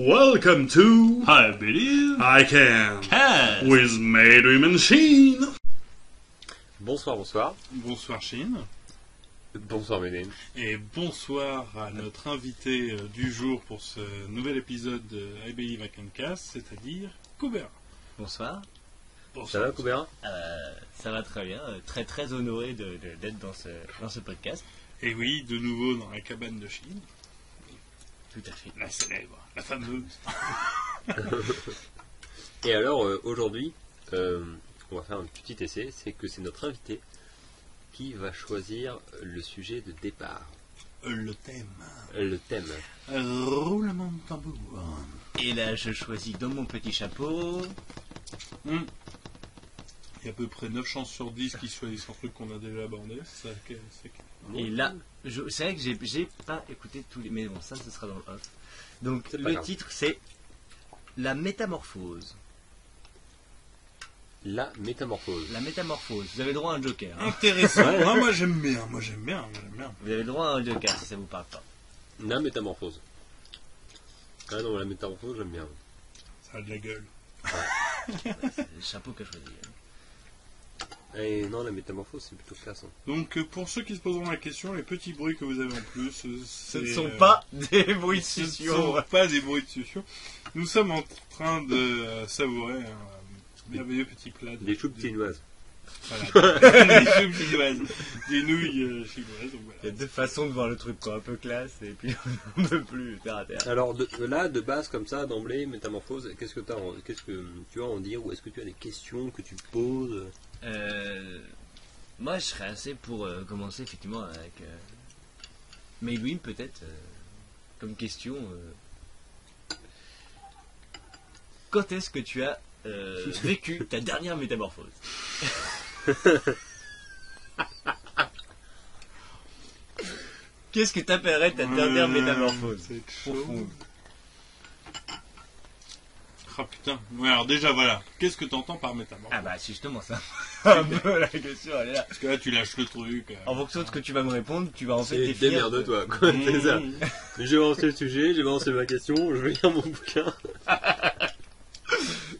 Welcome to I believe I Can Cast. with Mary Machine. Bonsoir, bonsoir. Bonsoir Chine. Bonsoir Médine. Et bonsoir à notre invité du jour pour ce nouvel épisode de I Believe I Can Cast, c'est-à-dire Koubera. Bonsoir. Ça va Koubera? Ça va très bien. Très très honoré d'être dans ce podcast. Et oui, de nouveau dans la cabane de Chine. Tout à fait. La célèbre, la fameuse. Et alors aujourd'hui, on va faire un petit essai, c'est que c'est notre invité qui va choisir le sujet de départ. Le thème. Le thème. Roulement de tambour. Et là, je choisis dans mon petit chapeau. Il y a à peu près 9 chances sur 10 qu'ils choisissent un truc qu'on a déjà abordé. Et là, c'est vrai que j'ai pas écouté tous les. Mais bon, ça, ce sera dans le off. Donc, C'est pas le grave. titre, c'est La métamorphose. La métamorphose. La métamorphose. Vous avez le droit à un joker. Hein. Intéressant. Ouais. Ah, moi j'aime bien. Vous avez le droit à un joker si ça vous parle pas. La métamorphose. Ah non, la métamorphose, j'aime bien. Ça a de la gueule. C'est le chapeau que je choisis. Et non, la métamorphose, c'est plutôt classe. Hein. Donc pour ceux qui se poseront la question, les petits bruits que vous avez en plus, Ce ne sont pas des bruits de ce ne succion. sont pas des bruits de succion. Nous sommes en train de savourer un merveilleux petit plat. Des choupes chinoises. Voilà, des choupes chinoises, des nouilles chinoises. Donc Il y voilà. a deux façons de voir le truc, quoi. Un peu classe et puis un peu plus terre à terre. Alors de base comme ça, d'emblée, métamorphose, qu'est-ce que tu as à en dire, ou est-ce que tu as des questions que tu poses? Moi, je serais assez pour commencer effectivement avec Maywin, peut-être, comme question. Quand est-ce que tu as vécu ta dernière métamorphose? Qu'est-ce que t'appellerais ta dernière métamorphose? C'est chaud. Profonde. Ah putain. Ouais, alors déjà voilà, qu'est-ce que t'entends par métamorphose? Ah bah, c'est justement ça. Un peu la question, elle est là. Parce que là tu lâches le truc. En fonction de ce que tu vas me répondre, tu vas en fait C'est définir. démerde-toi, quoi. C'est ça. Mmh. J'ai lancé le sujet, j'ai lancé ma question, je vais lire mon bouquin.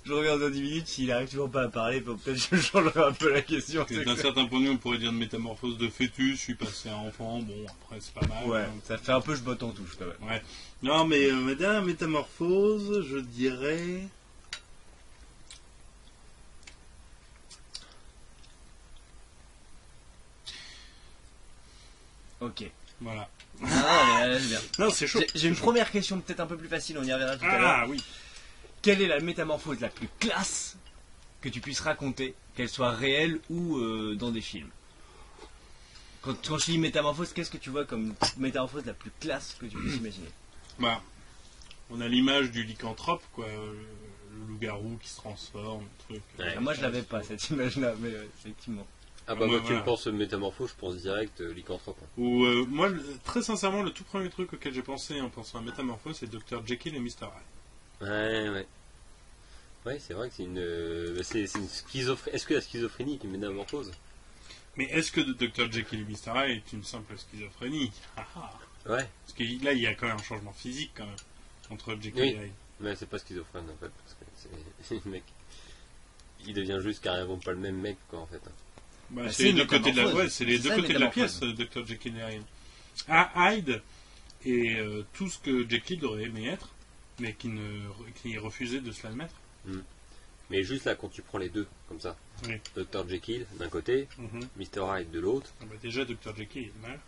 Je reviens dans 10 minutes, s'il arrive toujours pas à parler, peut-être que je changerai un peu la question. Et d'un certain point de vue, on pourrait dire de métamorphose de fœtus, je suis passé à enfant, bon, après c'est pas mal. Ouais, hein. ça fait un peu je botte en touche quand même. Ouais. Non, mais ma dernière métamorphose, je dirais. Ok. Voilà. Ah, allez, bien. Non, c'est chaud. J'ai une première question peut-être un peu plus facile, on y reviendra tout à l'heure. Ah oui. Quelle est la métamorphose la plus classe que tu puisses raconter, qu'elle soit réelle ou dans des films? Quand je dis métamorphose, qu'est-ce que tu vois comme métamorphose la plus classe que tu puisses imaginer? Bah, on a l'image du lycanthrope, quoi. Le loup-garou qui se transforme, le truc. Ouais. Ah, moi je l'avais pas cette image-là, mais effectivement. Ah bah Ouais, quand voilà. tu me penses métamorphose, je pense direct lycanthrope. Hein. Ou moi, très sincèrement, le tout premier truc auquel j'ai pensé en pensant à métamorphose, c'est Dr. Jekyll et Mr. Hyde. Ouais. Ouais, c'est vrai que c'est une schizophrénie. Est-ce que la schizophrénie est une métamorphose? Mais est-ce que Dr. Jekyll et Mr. Hyde est une simple schizophrénie? Ah, ah. Ouais, Parce que là, il y a quand même un changement physique, quand même, entre Jekyll Oui. et Hyde. mais c'est pas schizophrène en fait, parce que c'est le mec. Il devient juste carrément pas le même mec, quoi, en fait. Bah, Bah, c'est c'est les une deux côtés de la, métamorphose. ouais, c'est les C'est deux ça, côtés de la métamorphose. pièce, Dr. Jekyll et Hyde. Ah, Hyde est tout ce que Jekyll aurait aimé être, mais qui refusait de se l'admettre. Mais juste là, quand tu prends les deux, comme ça, Oui. Dr. Jekyll d'un côté, Mr. Hyde de l'autre, Ah bah, déjà, Dr. Jekyll, il est mal.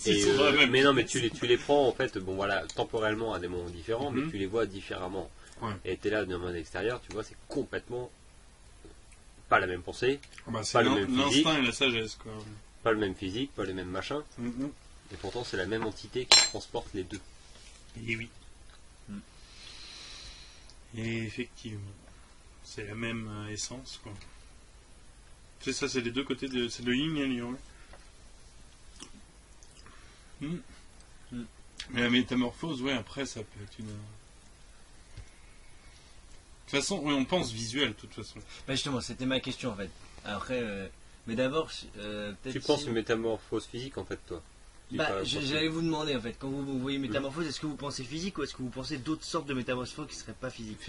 et, c'est vrai, même. mais non, mais tu les prends en fait, bon voilà, temporellement à des moments différents, mais Mhm. tu les vois différemment. Ouais. Et t'es là d'un monde extérieur, tu vois, c'est complètement pas la même pensée, Ah bah, c'est pas le même physique. l'instinct et la sagesse, quoi. pas le même physique, pas les mêmes machins, et pourtant c'est la même entité qui transporte les deux. Et oui. Et effectivement, c'est la même essence, quoi. C'est ça, c'est les deux côtés de... C'est le yin et le yang. Mais la métamorphose, ouais, après, ça peut être une... De toute façon, oui, on pense visuel, de toute façon. Bah justement, c'était ma question en fait. Après, mais d'abord, peut-être. Tu penses une métamorphose physique en fait, toi? dis pas n'importe J'allais vous demander en fait, quand vous voyez métamorphose, est-ce que vous pensez physique ou est-ce que vous pensez d'autres sortes de métamorphoses qui seraient pas physiques?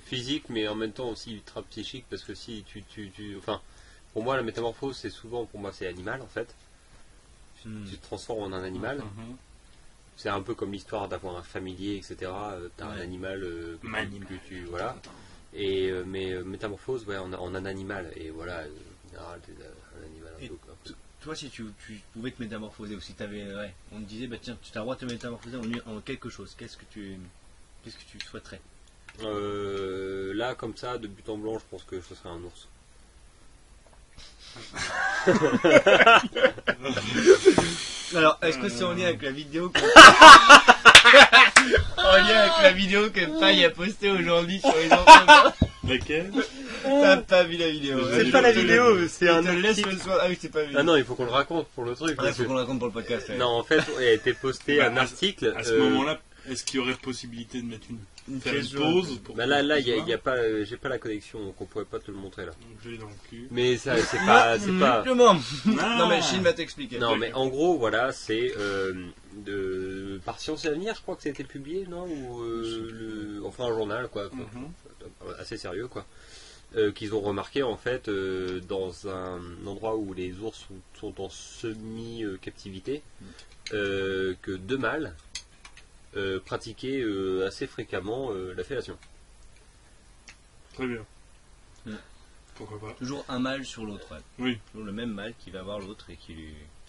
physique, mais en même temps aussi ultra psychique, parce que si enfin, pour moi la métamorphose c'est souvent, pour moi c'est animal en fait. Tu te transformes en un animal. C'est un peu comme l'histoire d'avoir un familier, etc. T'as un animal que tu voilà. Et mais métamorphose, ouais, en un animal. Et voilà, en général, t'es un animal un peu quoi. Toi, si tu pouvais te métamorphoser ou si t'avais, on te disait, bah tiens, tu as le droit de te métamorphoser en quelque chose, qu'est-ce que tu souhaiterais? Là, comme ça, de but en blanc, je pense que ce serait un ours. Alors, est-ce que c'est en lien avec la vidéo que... en lien avec la vidéo que Paille a postée aujourd'hui sur les enfants? Laquelle? T'as pas vu la vidéo? C'est pas la vidéo, c'est un laisse article. le soir. Ah oui, c'est pas vu. Ah non, il faut qu'on le raconte pour le truc. Il parce faut que- qu'on le raconte pour le podcast. Ouais. Non, en fait, il a été posté Bah, un article. À ce moment-là, est-ce qu'il y aurait possibilité de mettre faire une pause pour Bah là, il voir y a pas, j'ai pas la connexion, donc on pourrait pas te le montrer là. Donc, je l'ai dans le cul. Mais ça, c'est pas. Comment? Ah. Non mais Chine va t'expliquer. Non, mais en gros, voilà, c'est par Science et Avenir, je crois que ça a été publié, non Ou enfin un journal, quoi, assez sérieux, quoi. Qu'ils ont remarqué en fait dans un endroit où les ours sont en semi-captivité, que deux mâles pratiquaient assez fréquemment la fellation. Très bien. Mm. Pourquoi pas? Toujours un mâle sur l'autre. Ouais. Oui. Toujours le même mâle qui va voir l'autre et qui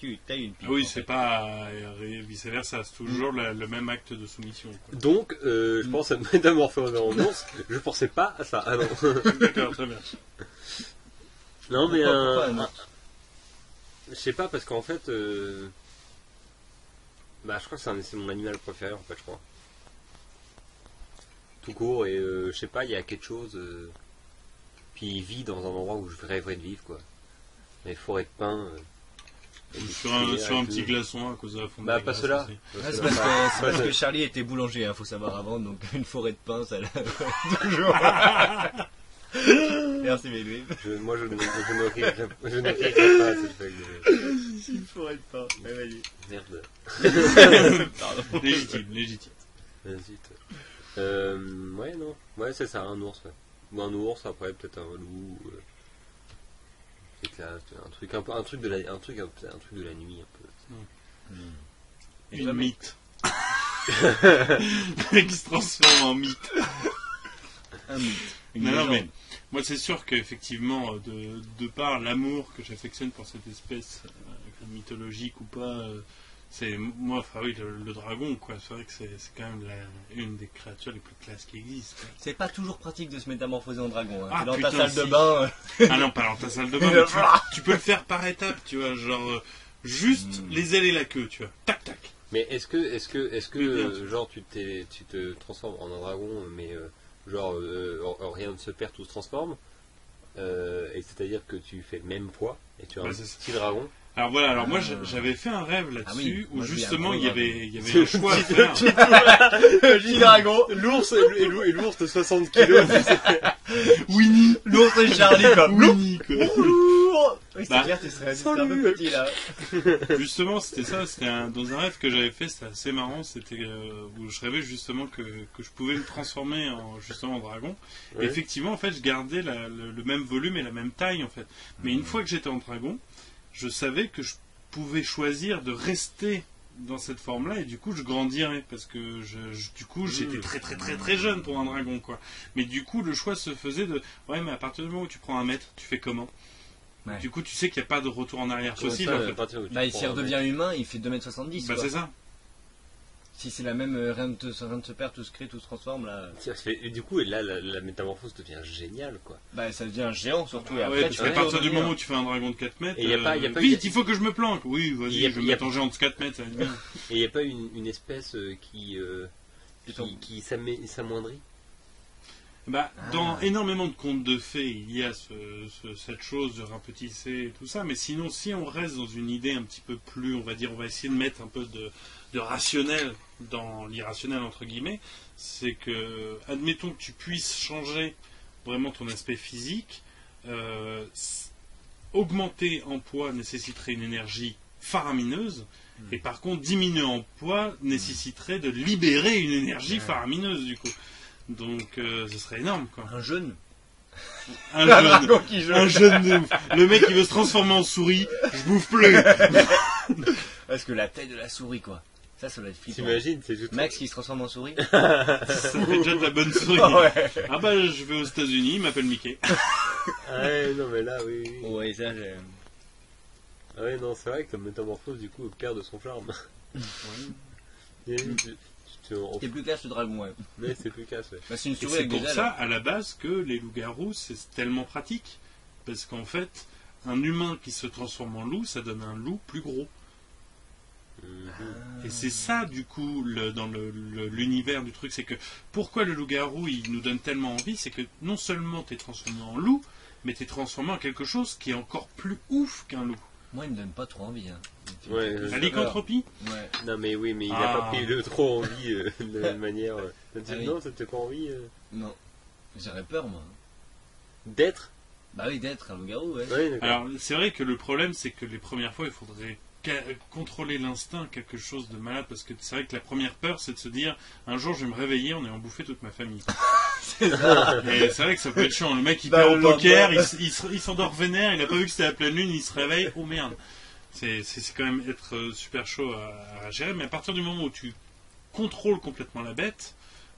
lui taille une pipe. Ah oui, en c'est fait. pas vice versa, c'est toujours le même acte de soumission. Quoi. Donc, je pense à me métamorphoser en ours. Je pensais pas à ça. Ah non. D'accord, très bien. Non, mais Pourquoi un ours? je sais pas parce qu'en fait, bah, je crois que c'est mon animal préféré en fait, je crois. Tout court et je sais pas, il y a quelque chose. Puis il vit dans un endroit où je rêverais de vivre quoi. Les forêts de pins. Sur un petit glaçon à cause de la fonte. Bah des pas glaces cela. aussi. Ah, c'est parce que Charlie était boulanger, faut savoir avant, donc une forêt de pain, ça l'a toujours. Merci Mélué. Moi je ne rirai pas à cette feuille de... Une forêt de pain, vas-y. Merde. Pardon. Légitime. Zut. Ouais, non. Ouais, c'est ça, un ours. Ouais. Ou un ours, après peut-être un loup. Un truc de la nuit un peu. Et Une toi, mythe. Le mec qui se transforme en mythe. un mythe. Une Non, légende. mais moi c'est sûr qu'effectivement, de par l'amour que j'affectionne pour cette espèce, mythologique ou pas, c'est moi, enfin oui, le dragon, quoi. C'est vrai que c'est quand même une des créatures les plus classes qui existent. Quoi. C'est pas toujours pratique de se métamorphoser en dragon. Hein. Ah, T'es dans putain, ta salle de si. bain. Ah non, pas dans ta salle de bain, mais tu peux le faire par étapes, tu vois, genre juste les ailes et la queue, tu vois. Tac, tac. Mais est-ce que Oui, genre tu te transformes en un dragon, mais genre rien ne se perd, tout se transforme, et c'est-à-dire que tu fais le même poids et tu as Bah, un c'est ça. petit dragon. Alors voilà, alors moi j'avais fait un rêve là-dessus Ah oui, où moi, je voulais justement un il y gros avait un choix à faire. Petit dragon. L'ours et l'ours de 60 kilos. Winnie, L'ours et Charlie quoi. Winnie quoi. Bonjour. Oui, c'est Bah, clair, tu serais un peu petit là. Justement, c'était ça, dans un rêve que j'avais fait, c'était assez marrant, c'était où je rêvais justement que je pouvais me transformer justement en dragon. Ouais. Et effectivement, en fait, je gardais le même volume et la même taille en fait. Mais une fois que j'étais en dragon, je savais que je pouvais choisir de rester dans cette forme-là et du coup je grandirais parce que du coup j'étais très très très très jeune pour un dragon quoi. Mais du coup le choix se faisait de ouais mais à partir du moment où tu prends 1 mètre, tu fais comment? Ouais. Du coup tu sais qu'il n'y a pas de retour en arrière possible en fait. Bah, s'il redevient humain, il fait 2m70. Bah quoi. c'est ça. Si c'est la même, rien ne se perd, tout se crée, tout se transforme là. Et du coup, et là, la métamorphose devient géniale, quoi. Bah, ça devient géant surtout. Et Ah après, ouais, tu parce qu'à fais partir du redevenir. moment où tu fais un dragon de 4 mètres, Et y a pas vite, il faut que je me planque. Oui, Il vas-y, y a- je vais il y a- mettre en géant de 4 mètres, ça va être bien. Et il n'y a pas une espèce qui s'amoindrit. Bah, dans énormément de contes de fées, il y a cette chose de rapetisser et tout ça, mais sinon, si on reste dans une idée un petit peu plus, on va essayer de mettre un peu de rationnel dans l'irrationnel, entre guillemets, c'est que, admettons que tu puisses changer vraiment ton aspect physique, augmenter en poids nécessiterait une énergie faramineuse. Et par contre, diminuer en poids nécessiterait de libérer une énergie faramineuse, du coup. Donc, ce serait énorme, quoi. Un jeune. Un jeune de ouf. Le mec, il veut se transformer en souris. Je bouffe plus. Parce que la taille de la souris, quoi. Ça doit être flippant. T'imagines, c'est juste... Max qui se transforme en souris. Ça fait déjà de la bonne souris. Ouais. Ah bah, je vais aux États-Unis, il m'appelle Mickey. Ah ouais, non, mais là, oui. Ouais, ça, j'ai... Ah ouais, non, c'est vrai que la métamorphose, du coup, perd de son charme. Et T'es plus classe le dragon, ouais. Mais c'est plus casse, ouais. Bah, c'est une Et souris c'est avec des pour ailes. ça, à la base, que les loups-garous, c'est tellement pratique. Parce qu'en fait, un humain qui se transforme en loup, ça donne un loup plus gros. Et c'est ça, du coup, dans l'univers du truc, c'est que pourquoi le loup-garou, il nous donne tellement envie, c'est que non seulement t'es transformé en loup, mais t'es transformé en quelque chose qui est encore plus ouf qu'un loup. Moi, il me donne pas trop envie. Hein. Ouais, La lycanthropie. Ouais. Non, mais oui, mais il a pas pris le trop envie de la même manière. T'as dit Ah oui. non, t'as pas envie Non. J'aurais peur, moi. d'être. Bah oui, d'être un loup-garou, ouais. Ouais, d'accord. Alors, c'est vrai que le problème, c'est que les premières fois, il faudrait contrôler l'instinct, quelque chose de malade, parce que c'est vrai que la première peur, c'est de se dire, un jour, je vais me réveiller, on est en bouffer toute ma famille. C'est ça. Et c'est vrai que ça peut être chiant. Le mec, il Bah, perd au on va poker, voir. il s'endort vénère, il a pas vu que c'était la pleine lune, il se réveille, oh merde. C'est quand même être super chaud à gérer, mais à partir du moment où tu contrôles complètement la bête,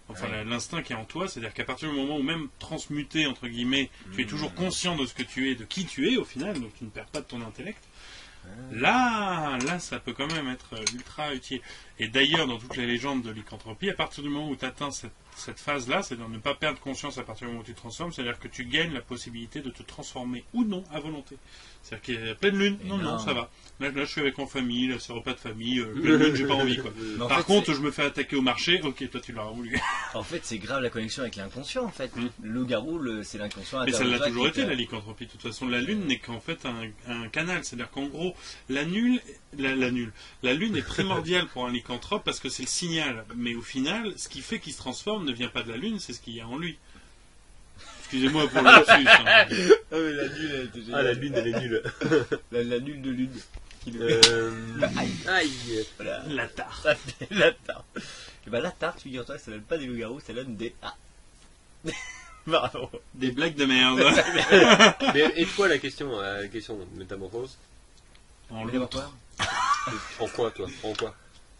enfin Ouais. l'instinct qui est en toi, c'est-à-dire qu'à partir du moment où même transmuté, entre guillemets, tu es toujours conscient de ce que tu es, de qui tu es au final, donc tu ne perds pas de ton intellect. Là, ça peut quand même être ultra utile. Et d'ailleurs, dans toutes les légendes de lycanthropie, à partir du moment où tu atteins cette phase-là, c'est-à-dire ne pas perdre conscience à partir du moment où tu te transformes, c'est-à-dire que tu gagnes la possibilité de te transformer ou non à volonté. C'est-à-dire qu'il y a pleine lune, non, Énorme. ça va. Là, je suis avec en famille, là, c'est repas de famille, pleine lune, j'ai pas envie, quoi. Mais en Par fait, contre, je me fais attaquer au marché, ok, toi tu l'auras voulu. En fait, c'est grave la connexion avec l'inconscient, en fait. Mm. Le loup-garou, c'est l'inconscient. Mais ça intérieur l'a de toi toujours qui été, fait- la lycanthropie. De toute façon, la Lune n'est qu'en fait un canal. C'est-à-dire qu'en gros, la Lune est primordiale pour un lycanthrope parce que c'est le signal. Mais au final, ce qui fait qu'il se transforme ne vient pas de la Lune, c'est ce qu'il y a en lui. Excusez-moi pour le lapsus. Hein. Ah, mais la lune, elle était Ah, géniale. la lune, elle est nulle. La lune de lune. Qui le- Aïe. Aïe. Voilà. La tarte. Ça fait la tarte. Et bah la tarte, figure-toi, ça donne pas des loups-garous, ça donne des... Ah. Pardon. Des blagues de merde. Mais et toi, la question de métamorphose, En Mais l'autre. quoi en quoi, toi? En quoi?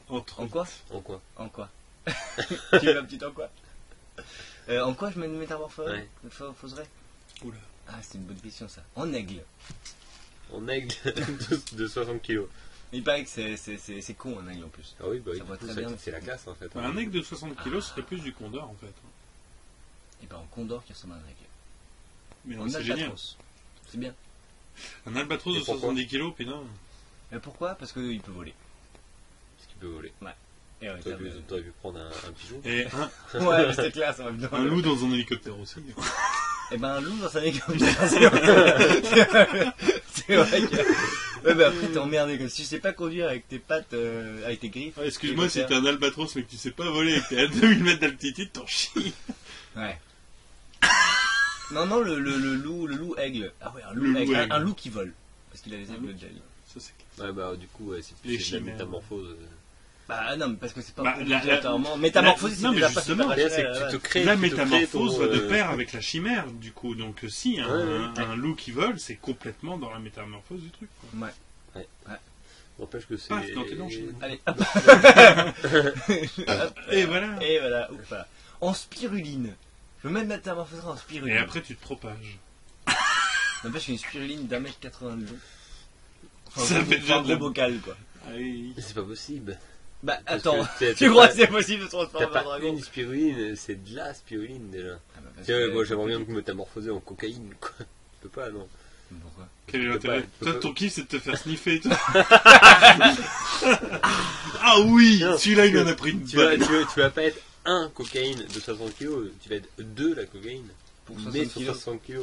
Entre. En quoi En quoi? En quoi Tu veux un petit en quoi En quoi je mets une métamorphose Ouais. Fausserait Oula. Ah, c'est une bonne question ça. En aigle. En aigle de 60 kilos. Il paraît que c'est con un aigle en plus. Ah oui, bah oui, Ça du va coup, très bien. c'est la classe en fait. Un aigle de 60 kilos serait plus du condor en fait. Et ben en condor qui ressemble à un aigle. Mais non, En c'est génial. albatros. C'est bien. Un albatros Et de pourquoi 70 kilos, putain. Mais pourquoi Parce qu'il peut voler. Parce qu'il peut voler. Et ouais, T'aurais pu prendre un pigeon. Et ouais, mais c'est classe en même temps. un loup dans un hélicoptère aussi. Et ben un loup dans un hélicoptère, c'est vrai. C'est vrai que... Ouais, mais après t'es emmerdé. Si tu sais pas conduire avec tes pattes, avec tes griffes... Ah, excuse-moi, si hélicoptère. t'es un albatros mais que tu sais pas voler et que t'es à 2000 mètres d'altitude, t'en chies. Ouais. Non, le loup aigle. Ah ouais, un loup Le loup aigle. aigle. Un loup qui vole. Parce qu'il a les aigles de gel. Ça, c'est clair. Ouais, bah du coup, ouais, c'est Les plus de la chimères. métamorphose. Bah non, mais parce que c'est pas Bah, obligatoirement. Métamorphose, c'est non, mais déjà pas justement, super C'est rationnel, que ouais. tu te crées. La tu te crées métamorphose ton, va de pair avec la chimère, du coup. Donc, si, Ouais. un loup qui vole, c'est complètement dans la métamorphose du truc. Quoi. N'empêche que c'est. Paf, dans tes dents, chez Allez, hop. Et voilà. Et voilà, ouf, voilà. En spiruline. Je veux mettre métamorphose en spiruline. Et après, tu te propages. N'empêche qu'une spiruline d'1m80 de long. Ça fait déjà un de la- gros bocal, quoi. Allez. C'est pas possible. Bah Parce attends, que tu crois que c'est possible de se T'as transformer en pas dragon une spiruline, c'est de la spiruline déjà. Ah bah, parce Tu vois, que- moi j'aimerais bien me métamorphoser en cocaïne, quoi. Tu peux pas, non. Pourquoi Quel est Tu peux l'intérêt pas- Toi, ton kiff, c'est de te faire sniffer. Toi. Ah oui, Non, celui-là, il en a pris une Tu vas, bonne. tu vas pas être un cocaïne de 60 kg, tu vas être deux la cocaïne. Pour Mais 60 sur kilos. 60 kg.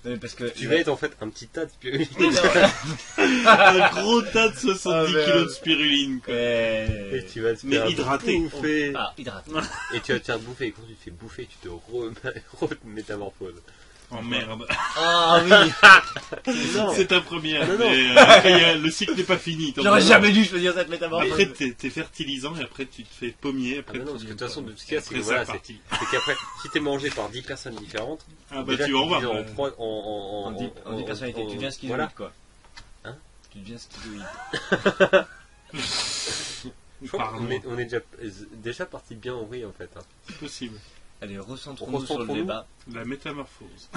Non, mais parce que... Tu vas être en fait un petit tas de spiruline. Mais non, Un gros tas de 70 Ah, merde. kilos de spiruline. Quoi. Et tu vas te Mais faire hydraté. bouffer. Ah, hydrate. Et tu vas te faire bouffer. Et quand tu te fais bouffer, tu te remétamorphoses. Oh merde. Ah oui. Non. C'est ta première. Non, non. Mais, après, le cycle n'est pas fini. t'en J'aurais vois. jamais dû choisir cette métamorphose. Après, t'es fertilisant et après, tu te fais pommier. Ah Après, bah non, parce que de toute façon, de ce qu'il y a, c'est après, que voilà, c'est reparti. c'est qu'après, si t'es mangé par 10 personnes différentes, Ah bah, déjà, tu vas en voir. divises en trois- En 10 personnalités, tu deviens schizoïde Voilà. quoi. Hein Tu deviens schizoïde. Je crois Pardon. qu'on est déjà parti bien en vrille en fait. Hein. C'est possible. Allez, recentrons-nous sur le Recentrons-nous. débat. La métamorphose.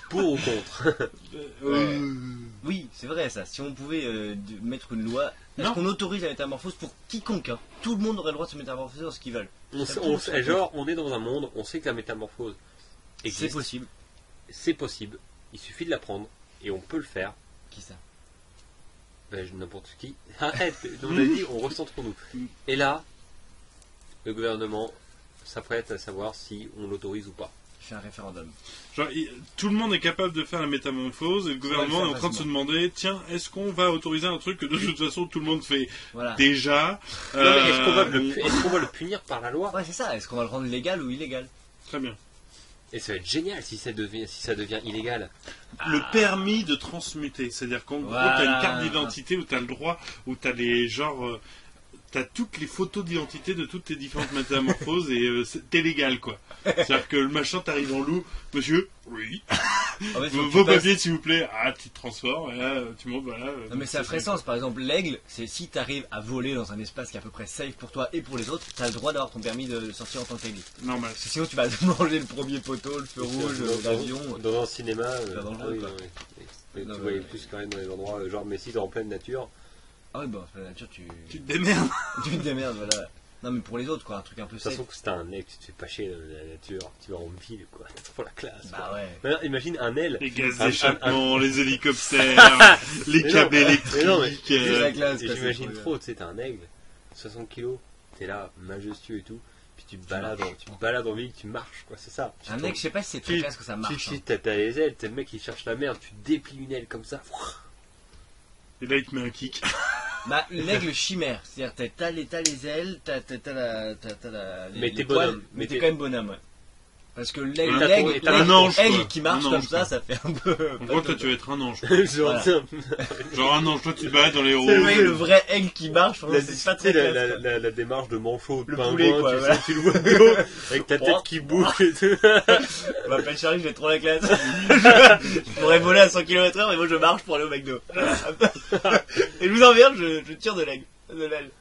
Pour ou contre? Oui, c'est vrai ça. Si on pouvait mettre une loi, est-ce Non. qu'on autorise la métamorphose pour quiconque hein. Tout le monde aurait le droit de se métamorphoser dans ce qu'ils veulent. Genre, on est dans un monde, on sait que la métamorphose C'est existe. possible. C'est possible. Il suffit de l'apprendre et on peut le faire. Qui ça? N'importe qui. Arrête, on a dit, on recentre-nous. Et là, le gouvernement s'apprête à savoir si on l'autorise ou pas. Il fait un référendum. Genre, tout le monde est capable de faire la métamorphose et le gouvernement est en train de se demander tiens, est-ce qu'on va autoriser un truc que de toute façon tout le monde fait Voilà. déjà Non, mais est-ce qu'on va le punir par la loi? Ouais, c'est ça. Est-ce qu'on va le rendre légal ou illégal? Très bien. Et ça va être génial si ça devient illégal. Le permis de transmuter, c'est-à-dire qu'en gros, Voilà. t'as une carte d'identité où t'as le droit, où t'as les genres. T'as toutes les photos d'identité de toutes tes différentes métamorphoses et t'es légal quoi. C'est-à-dire que le machin t'arrive en loup, monsieur, oui. En fait, faut que tu Vos passes- papiers s'il vous plaît, ah tu te transformes, et là, tu montes, voilà. Non mais ça ferait sens, par exemple l'aigle, c'est si t'arrives à voler dans un espace qui est à peu près safe pour toi et pour les autres, t'as le droit d'avoir ton permis de sortir en tant qu'aigle. Normal. Parce que sinon tu vas manger le premier poteau, le feu rouge, l'avion. Dans un cinéma, C'est dangereux, quoi. Mais Non, tu mais- voyais plus quand même dans les endroits, genre, mais si t'es en pleine nature. Ah oui bon, la nature Tu te démerdes. tu te démerdes voilà. Non mais pour les autres quoi, un truc un peu De toute safe. façon, que si t'as un aigle, tu te fais pas chier dans la nature, tu vas en ville, quoi. Pour la classe. Bah quoi. ouais. Maintenant, imagine un aile. Les gaz Un- d'échappement, les hélicoptères, les Mais câbles non, électriques. mais non, C'est la euh, classe, Et quoi, j'imagine c'est trop, tu sais, t'as un aigle, 60 kilos, t'es là, majestueux et tout, puis tu te balades en ville, tu marches, quoi, c'est ça. Tu Un tombes- aigle, je sais pas si c'est très classe que ça marche. Si hein. t'as les ailes, t'es le mec qui cherche la merde, tu déplies une aile comme ça. Et là il te met un kick. Bah l'aigle chimère, c'est-à-dire t'as les ailes, t'as la. Mais les t'es poils, bonhomme, mais mais t'es t'es- quand même bonhomme. Ouais. Parce que l'aigle, Et t'as l'aigle, ton- un ange, l'aigle quoi. qui marche Un comme ange, ça, quoi. ça fait un peu. En gros toi tu vas être un ange. Genre, Voilà. Genre un ange, toi tu te balades dans les C'est roues. le vrai aigle qui marche, franchement, c'est pas très classe. quoi. la démarche de manchot, de Le pingouin, poulet, quoi, tu voilà. sais, tu le vois de haut, avec ta tête qui bouge et tout. Je m'appelle Charlie, j'ai trop la classe. Je pourrais voler à 100 km/h, mais moi je marche pour aller au McDo. Et je vous emmerde, je tire de l'aigle. De l'aile.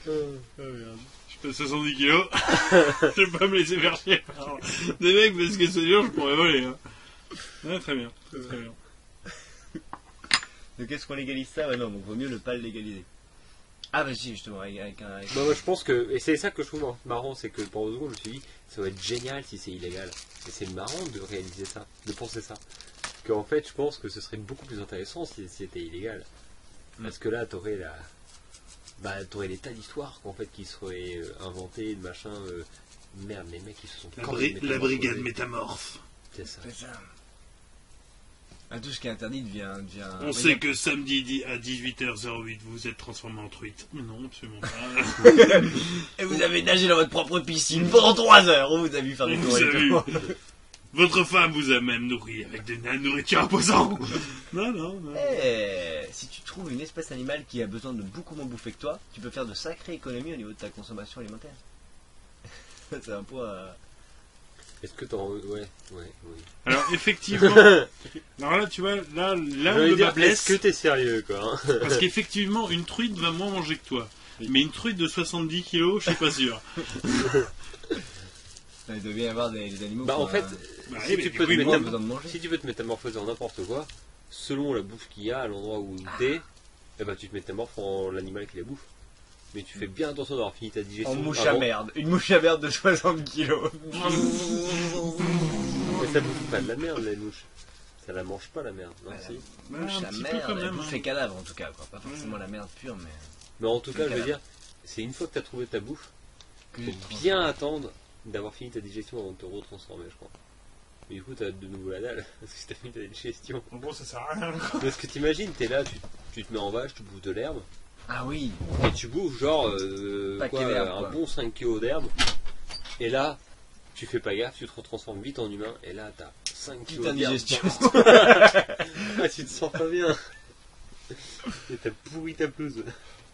Je fais 70 kilos. Je vais pas me laisser faire chier par des mecs parce que c'est dur, je pourrais voler. Hein. Ouais, très bien, très bien. Donc est-ce qu'on légalise ça? Ouais, non, donc vaut mieux ne pas le légaliser. Ah bah si, justement, avec un... Bah, moi, je pense que, et c'est ça que je trouve marrant, c'est que pendant 2 secondes, je me suis dit, ça va être génial si c'est illégal. Et c'est marrant de réaliser ça, de penser ça. Qu'en fait, je pense que ce serait beaucoup plus intéressant si c'était illégal. Parce que là, t'aurais t'aurais des tas d'histoires qu'en fait qui seraient inventées, de machin. Merde, les mecs ils se sont La brigade métamorphe. C'est ça. C'est ça. Ah, tout ce qui est interdit devient... On sait que samedi à 18h08 vous êtes transformé en truite. Mais non, absolument pas. Et vous avez nagé dans votre propre piscine pendant 3 heures. On vous a vu faire des Vous tours et avez tout. Votre femme vous a même nourri avec de la nourriture à poison. Non, non, non. Eh, si tu trouves une espèce animale qui a besoin de beaucoup moins bouffer que toi, tu peux faire de sacrées économies au niveau de ta consommation alimentaire. C'est un poids... Est-ce que t'en. Ouais, oui. Alors effectivement, alors là tu vois, là J'allais le dire, bas blesse, est-ce que t'es sérieux quoi hein parce qu'effectivement une truite va moins manger que toi. Mais une truite de 70 kilos, je suis pas sûr. Il doit bien y avoir des animaux Bah qui ont en fait, Bah, si, oui, tu mais peux du coup, te ils ont besoin de manger. si tu veux te métamorphoser en n'importe quoi, selon la bouffe qu'il y a à l'endroit où t'es, eh ben, tu te métamorphes en l'animal qui la bouffe. Mais tu fais bien attention d'avoir fini ta digestion. En mouche à avant. merde. Une mouche à merde de 60 kilos. Mais ça bouffe pas de la merde, les mouches. Ça la mange pas la merde. Non, Ouais, si. Mouche un à petit peu merde, quand elle même. bouffe les cadavres en tout cas, quoi. Pas forcément la merde pure, mais... Mais en tout cas, je veux cadavre. dire, c'est une fois que t'as trouvé ta bouffe, Que faut bien attendre d'avoir fini ta digestion avant de te retransformer, je crois. Mais du coup, t'as de nouveau la dalle, parce que t'as fini ta digestion. En gros ça sert à rien. Parce que t'imagines, t'es là, tu te mets en vache, tu bouffes de l'herbe, Ah oui. et tu bouffes genre Paquet quoi, d'herbe, un quoi. bon 5 kilos d'herbe, et là, tu fais pas gaffe, tu te retransformes vite en humain, et là, t'as 5 Petite kilos de indigestion. Ah, tu te sens pas bien. Et t'as pourri ta pelouse.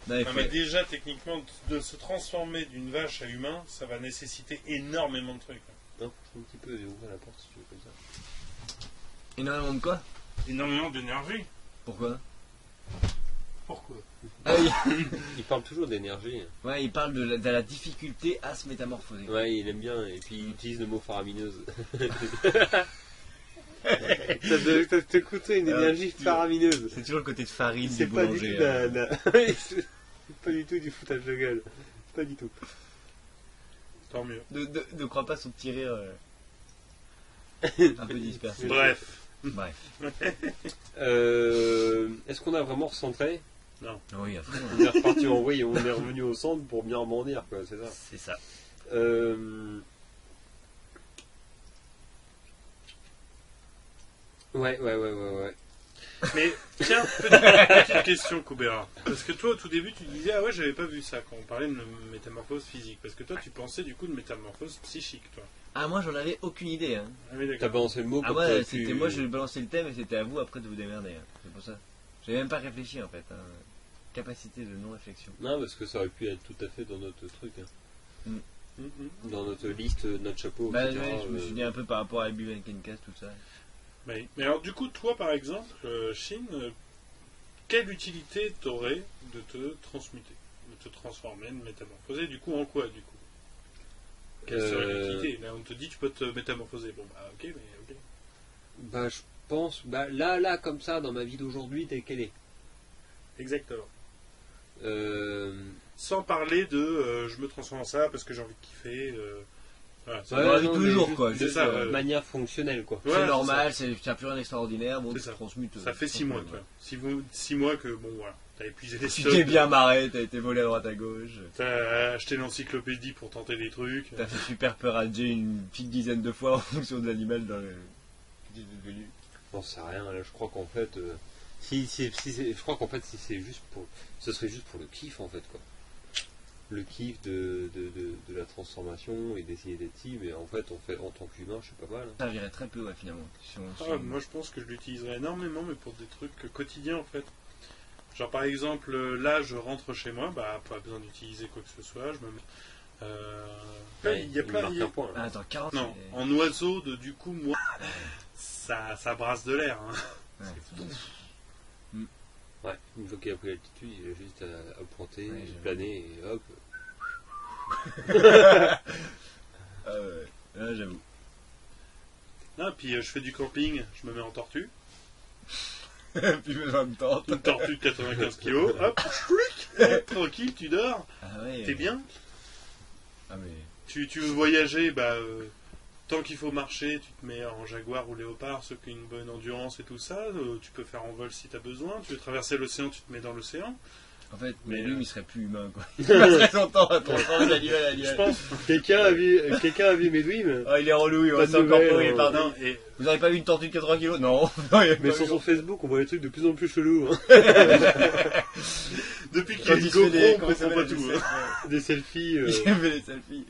Non, il Ah, faut- mais déjà, techniquement, de se transformer d'une vache à humain, ça va nécessiter énormément de trucs. Non, un petit peu, ouvre la porte si tu veux comme ça. Énormément de quoi? Énormément d'énergie. Pourquoi? Pourquoi? Ah oui. Il parle toujours d'énergie. Ouais, il parle de la difficulté à se métamorphoser. Ouais, il aime bien, et puis il utilise le mot faramineuse. Ça te coûter une énergie faramineuse. C'est toujours le côté de farine C'est du pas du boulanger. tout c'est pas du tout du foutage de gueule. Pas du tout. Tant mieux. Ne crois pas son petit rire un peu dispersé. Bref. Bref. Est-ce qu'on a vraiment recentré? Oui, à fond. On est reparti en vrille, on est revenu au centre pour bien rebondir, quoi, c'est ça. C'est ça. Ouais. Mais tiens, petite question, Koubera. Parce que toi, au tout début, tu disais, ah ouais, j'avais pas vu ça quand on parlait de métamorphose physique. Parce que toi, tu pensais du coup de métamorphose psychique, toi. Ah, moi j'en avais aucune idée. Hein. Ah oui, T'as d'accord. balancé le mot Ah pour ouais, que c'était tu- moi, je balançais le thème et c'était à vous après de vous démerder. Hein. C'est pour ça. J'avais même pas réfléchi en fait. Hein. Capacité de non-réflexion. Non, parce que ça aurait pu être tout à fait dans notre truc, hein. Mhm. Dans notre liste, notre chapeau, Bah etc. ouais, je me suis dit un peu par rapport à Bill Kencast, tout ça. Mais alors, du coup, toi, par exemple, Shin, quelle utilité t'aurais de te transmuter, de te transformer, de métamorphoser? Du coup, en quoi, du coup? Quelle serait l'utilité? Là, on te dit, tu peux te métamorphoser. Bon, bah, ok, mais ok. Bah, je pense, bah, là, comme ça, dans ma vie d'aujourd'hui, telle qu'elle est. Exactement. Euh... Sans parler de je me transforme en ça parce que j'ai envie de kiffer. Voilà, c'est Ouais, dans la vie de tous les mais jours, juste quoi. De C'est ça, manière fonctionnelle, quoi. Ouais, C'est c'est normal, t'as plus rien d'extraordinaire, bon, C'est tu ça. te transmutes. ça fait 6 mois, ouais. toi. 6 mois que, bon, voilà, t'as épuisé les Tu stocks. t'es bien marré, t'as été volé à droite à gauche. T'as acheté l'encyclopédie pour tenter des trucs. T'as fait super peur à Jay une petite dizaine de fois en fonction de l'animal dans le. Qui est devenu. J'en sais rien, là, je crois qu'en fait, je crois qu'en fait, si c'est juste pour, ce serait juste pour le kiff, en fait, quoi. Le kiff de la transformation et d'essayer d'être si, mais en fait, en tant qu'humain, je suis pas mal. Ça servirait très peu, ouais, finalement. Si Ah, moi, je pense que je l'utiliserais énormément, mais pour des trucs quotidiens, en fait. Genre, par exemple, là, je rentre chez moi, bah, pas besoin d'utiliser quoi que ce soit, je me mets. Il y a plein marque un point, Ah, là. attends, 40 Non, en oiseau, du coup, moi, ça brasse de l'air. Hein. Ouais. Ouais, une fois qu'il a pris l'altitude, il a juste à pointer, Ouais, j'avoue. planer et hop. Ah ouais, là j'avoue. Ah, puis je fais du camping, je me mets en tortue. Puis besoin de temps. Une tortue de 95 kilos, hop, chouic, tranquille, tu dors, Ah ouais. t'es bien. Ah mais. Tu veux voyager, bah, tant qu'il faut marcher, tu te mets en jaguar ou léopard, ceux qui ont une bonne endurance et tout ça. Tu peux faire en vol si t'as besoin. Tu veux traverser l'océan, tu te mets dans l'océan. En fait, Mais, mais lui, il serait plus humain quoi. Il passerait son temps à transformer d'animal à Je animal. pense. Quelqu'un a vu Medwin? Oh, il est relou, il Pas va de s'incorporer nouvelles, par Non, et Vous avez pas vu une tortue de 80 kilos? Non. Non, il y a Mais pas sur vu. son Facebook, on voit des trucs de plus en plus chelous. Hein. depuis qu'il y Quand a il une se fait des. GoPro, on comprend pas tout. Hein. Des selfies. Il fait les selfies.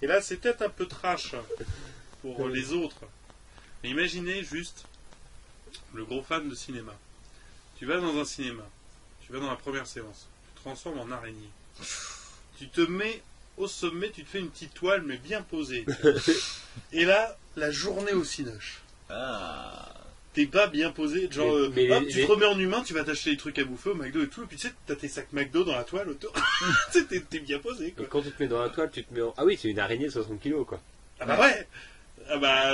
Et là, c'est peut-être un peu trash pour les autres. Mais imaginez juste le gros fan de cinéma. Tu vas dans un cinéma, tu vas dans la première séance, tu te transformes en araignée. Tu te mets au sommet, tu te fais une petite toile, mais bien posée. Et là, la journée au cinoche. Ah. Tes bas bien posés, genre, Mais hop, les- tu te remets en humain, tu vas t'acheter des trucs à bouffer au McDo et tout, et puis tu sais, t'as tes sacs McDo dans la toile autour. Tu sais, t'es bien posé, Et quoi. quand tu te mets dans la toile, tu te mets en... Ah oui, c'est une araignée de 60 kilos, quoi. Ah bah ouais. Ah bah...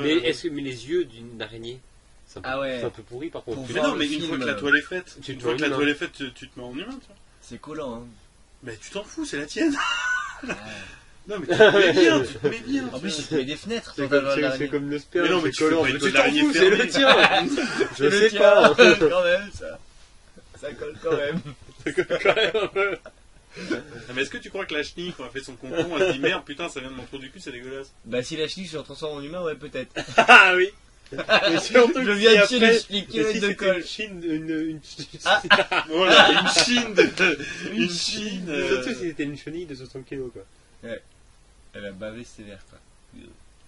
Mais mais les yeux d'une araignée, c'est un peu, Ah ouais. c'est un peu pourri, par contre. Pour Tu Mais voir non, le mais une film, fois que la toile est faite, tu une te fois mets que la en toile humain. est faite, tu te mets en humain, tu vois. C'est collant, hein. Mais tu t'en fous, c'est la tienne. Ah. Non, mais tu te mets bien, tu te mets bien. En tu plus, vois. il te met des fenêtres. C'est dans comme, ta- c'est- l'araignée. c'est comme le sperme, Mais non, mais c'est tu fais collant. pas une Mais toile tu t'en d'araignée fous, c'est le fermée. tien. Je C'est le sais tien, pas. quand même, ça. Ça colle quand même. Quand même un peu. Ah, mais est-ce que tu crois que la chenille, quand elle fait son concombre, elle se dit merde, putain, ça vient de mon trou du cul, c'est dégueulasse. Bah, si la chenille se transforme en humain, ouais, peut-être. Ah oui. Mais surtout Je que viens si de chier après- les mais kilomètres si de c'était colle. une chine, une Ah. Voilà, une chine de. Une chine. Surtout si c'était une chenille de 60 kilos, quoi. Elle a bavé sévère, quoi.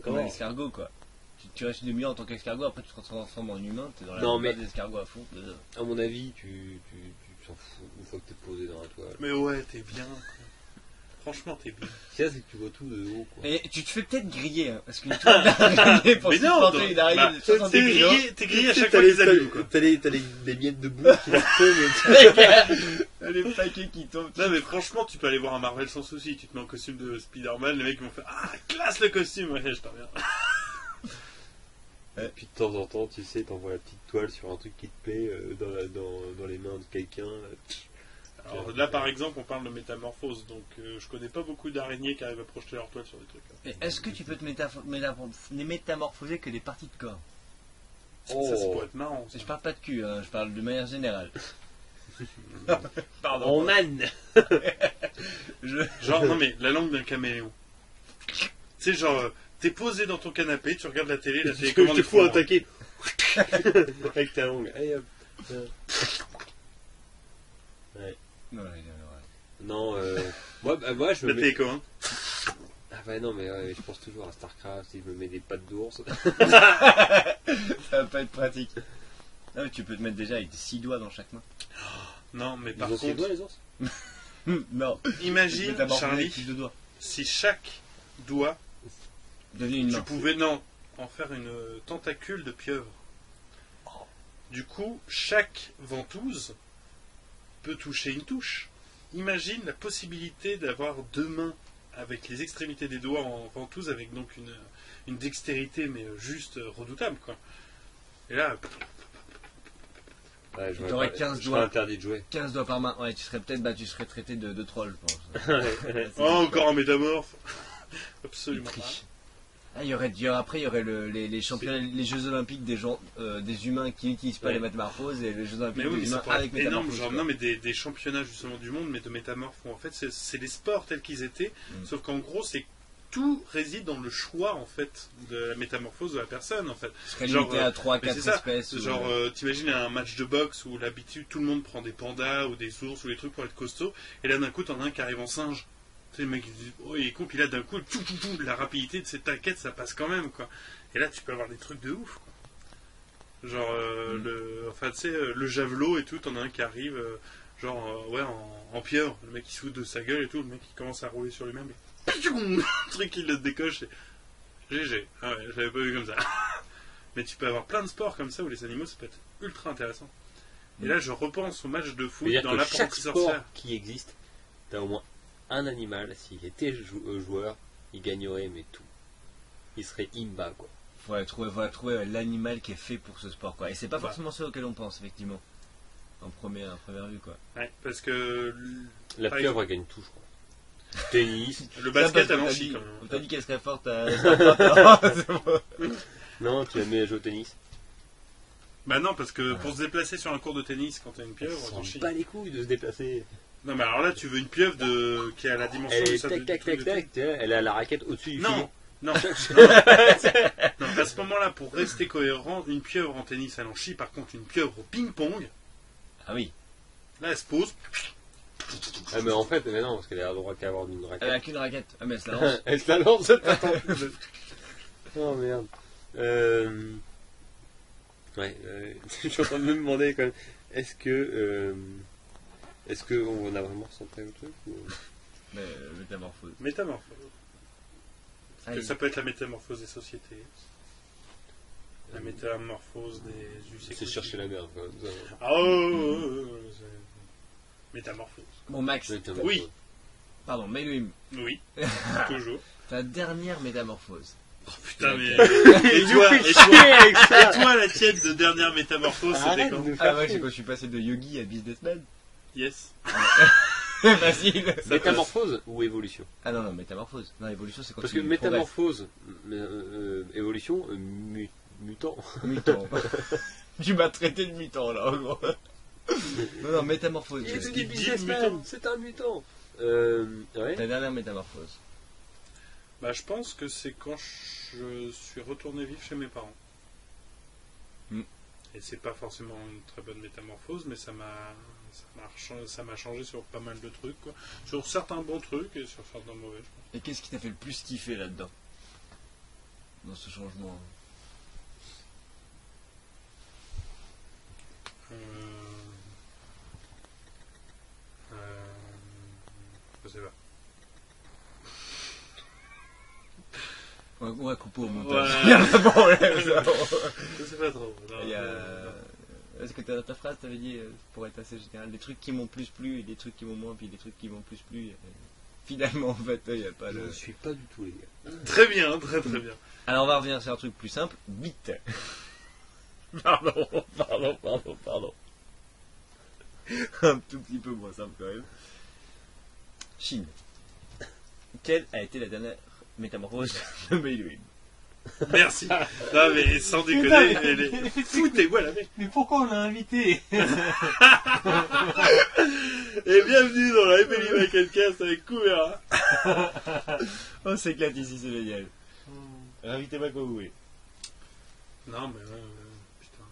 Comme un escargot, quoi. Tu restes une demi-heure en tant qu'escargot, après tu te transformes en humain, t'es dans la Non, mais- base d'escargot à fond. À mon avis, tu t'en fous une fois que t'es posé dans la toile. Mais ouais, t'es bien. Quoi. Franchement, t'es bien. Ce qu'il y a, c'est que tu vois tout de haut, quoi. Et tu te fais peut-être griller, hein, parce qu'une toile d'araignée pour Mais non, supporter une araignée bah, de 70 t'es kilos. grillé à chaque fois qu'ils allument, quoi. T'as les miettes de boue qui leur tombent. Les paquets qui tombent. Non mais franchement, tu peux aller voir un Marvel sans souci. Tu te mets en costume de Spider-Man, les mecs vont faire ah classe le costume. Ouais, je t'en reviens. Et puis de temps en temps, tu sais, t'envoies la petite toile sur un truc qui te plaît dans les mains de quelqu'un. Alors là, par exemple, on parle de métamorphose, donc je connais pas beaucoup d'araignées qui arrivent à projeter leur toile sur des trucs. Là. Et est-ce que tu peux te métamorphoser que des parties de corps? Ça pourrait être marrant. Ça. Je parle pas de cul, hein, je parle de manière générale. Pardon. Man. Genre, non mais la langue d'un caméléon. Tu sais, genre, t'es posé dans ton canapé, tu regardes la télé, la Je télécommande te est fous trop attaquer. Avec ta langue. Allez, hop. Non, moi je me La mets... télécommande. Ah bah non, mais je pense toujours à Starcraft, si je me mets des pattes d'ours. Ça va pas être pratique. Ah, mais tu peux te mettre déjà avec 6 doigts dans chaque main. Non, mais Ils par ont six contre, doigts, les ours. Non. imagine, Charlie, Plus de doigts. si chaque doigt, Donner une tu main. pouvais, non, en faire une tentacule de pieuvre. Du coup, chaque ventouse peut toucher une touche. Imagine la possibilité d'avoir 2 mains avec les extrémités des doigts en ventouse, avec donc une dextérité, mais juste redoutable, quoi. Et là, Ouais, je T'aurais 15 je doigts. serais interdit de jouer. 15 doigts par main. Ouais, tu serais traité de troll, je pense. oh, encore un métamorphe. Absolument pas. Triche. Ah, il y aurait les championnats, les Jeux Olympiques des gens, des humains qui n'utilisent pas Ouais. les métamorphoses et les Jeux Olympiques Mais oui, des mais ça humains pourrait avec être énorme, métamorphoses. genre, quoi. non, mais des championnats justement du monde, mais de métamorphes, où en fait c'est les sports tels qu'ils étaient, sauf qu'en gros c'est tout réside dans le choix en fait de la métamorphose de la personne en fait. Je serais Genre, limité à 3-4 mais c'est ça, espèces. ou- genre t'imagines un match de boxe où l'habitude tout le monde prend des pandas ou des ours ou des trucs pour être costaud, et là d'un coup t'en as un qui arrive en singe. Tu sais, le mec il dit oh il est con, puis là d'un coup la rapidité de cette taquette ça passe quand même quoi. Et là tu peux avoir des trucs de ouf quoi. Genre enfin tu sais le javelot et tout, t'en as un qui arrive ouais en pieuvre, le mec il se fout de sa gueule et tout, le mec il commence à rouler sur lui-même. Le truc il le décoche et GG. Ah ouais, je l'avais pas vu comme ça. Mais tu peux avoir plein de sports comme ça où les animaux ça peut être ultra intéressant. Et là je repense au match de foot C'est-à-dire dans que l'apprenti chaque sport sorcière. qui existe, t'as au moins un animal, s'il était joueur, il gagnerait, mais tout. Il serait imba, quoi. Faudrait trouver l'animal qui est fait pour ce sport, quoi. Et c'est pas Bah. forcément ça auquel on pense, effectivement. En première vue, quoi. Ouais, parce que La Par pieuvre, elle gagne tout, je crois. Tennis. le basket Ça, elle parce en que chie t'as quand dit- même. On t'a dit qu'elle serait forte à... C'est bon. Non, tu la mets à jouer au tennis. Bah non, parce que pour se déplacer sur un cours de tennis quand t'as une pieuvre, On t'en s'en chies. bat les couilles de se déplacer. Non, mais alors là, tu veux une pieuvre qui a la dimension Elle de est ça. tac, tac, tac, tac, tu vois, elle a la raquette au-dessus du Non, filon. non. Non, à ce moment-là, pour rester cohérent, une pieuvre en tennis, elle en chie. Par contre, une pieuvre au ping-pong, Ah oui. là, elle se pose. Ah, mais en fait, mais non, parce qu'elle a le droit qu'à avoir une Elle raquette. a qu'une raquette. Ah, mais elle se la lance. Elle se la lance, attends. Oh merde. Ouais, je suis en train de me demander quand même, est-ce que on a vraiment centré le truc ou... Mais métamorphose. Métamorphose. Ah, il- Ça peut être la métamorphose des sociétés. La métamorphose des us et C'est chercher la merde, quoi. Ah oh, métamorphose. Bon, Max, Oui. pardon, Meluim, Oui, toujours. ta dernière métamorphose. Oh putain, mais. Et Et toi, la tienne de dernière métamorphose, c'était quand Ah ouais, c'est quand je suis passé de yogi à businessman. Yes. Facile. Métamorphose ou évolution? Ah non, métamorphose. Non, évolution, c'est quand Parce que tu métamorphose, évolution, mutant. Mutant. Tu m'as traité de mutant, là, en gros. Non, métamorphose. Il est c'est- devenu dit businessman, mutant. c'est un mutant. Ouais. Ta dernière métamorphose. Bah, je pense que c'est quand je suis retourné vivre chez mes parents. Mm. Et c'est pas forcément une très bonne métamorphose, mais ça m'a changé sur pas mal de trucs, quoi. Sur certains bons trucs et sur certains mauvais, je pense. Et qu'est-ce qui t'a fait le plus kiffer là-dedans? dans ce changement? Je sais pas. On va couper au montage. Ouais. Il y a pas de problème, ça. Je sais pas trop. Non, Il y a... Est-ce que ta phrase t'avais dit, pour être assez général, des trucs qui m'ont plus plu et des trucs qui m'ont moins, puis des trucs qui m'ont plus plu. Finalement, en fait, il n'y a pas Je de... ne suis pas du tout, les gars. Très bien, très très bien. Alors on va revenir sur un truc plus simple, vite. Pardon. Un tout petit peu moins simple quand même. Chine. Quelle a été la dernière métamorphose de Meilwin? Merci. Non mais sans déconner, foutez-moi la mec. Mais pourquoi on l'a invité? Et bienvenue dans la Emily Makencast avec Koumera. On s'éclate ici, c'est génial. Invitez-moi quand vous voulez. Non mais putain.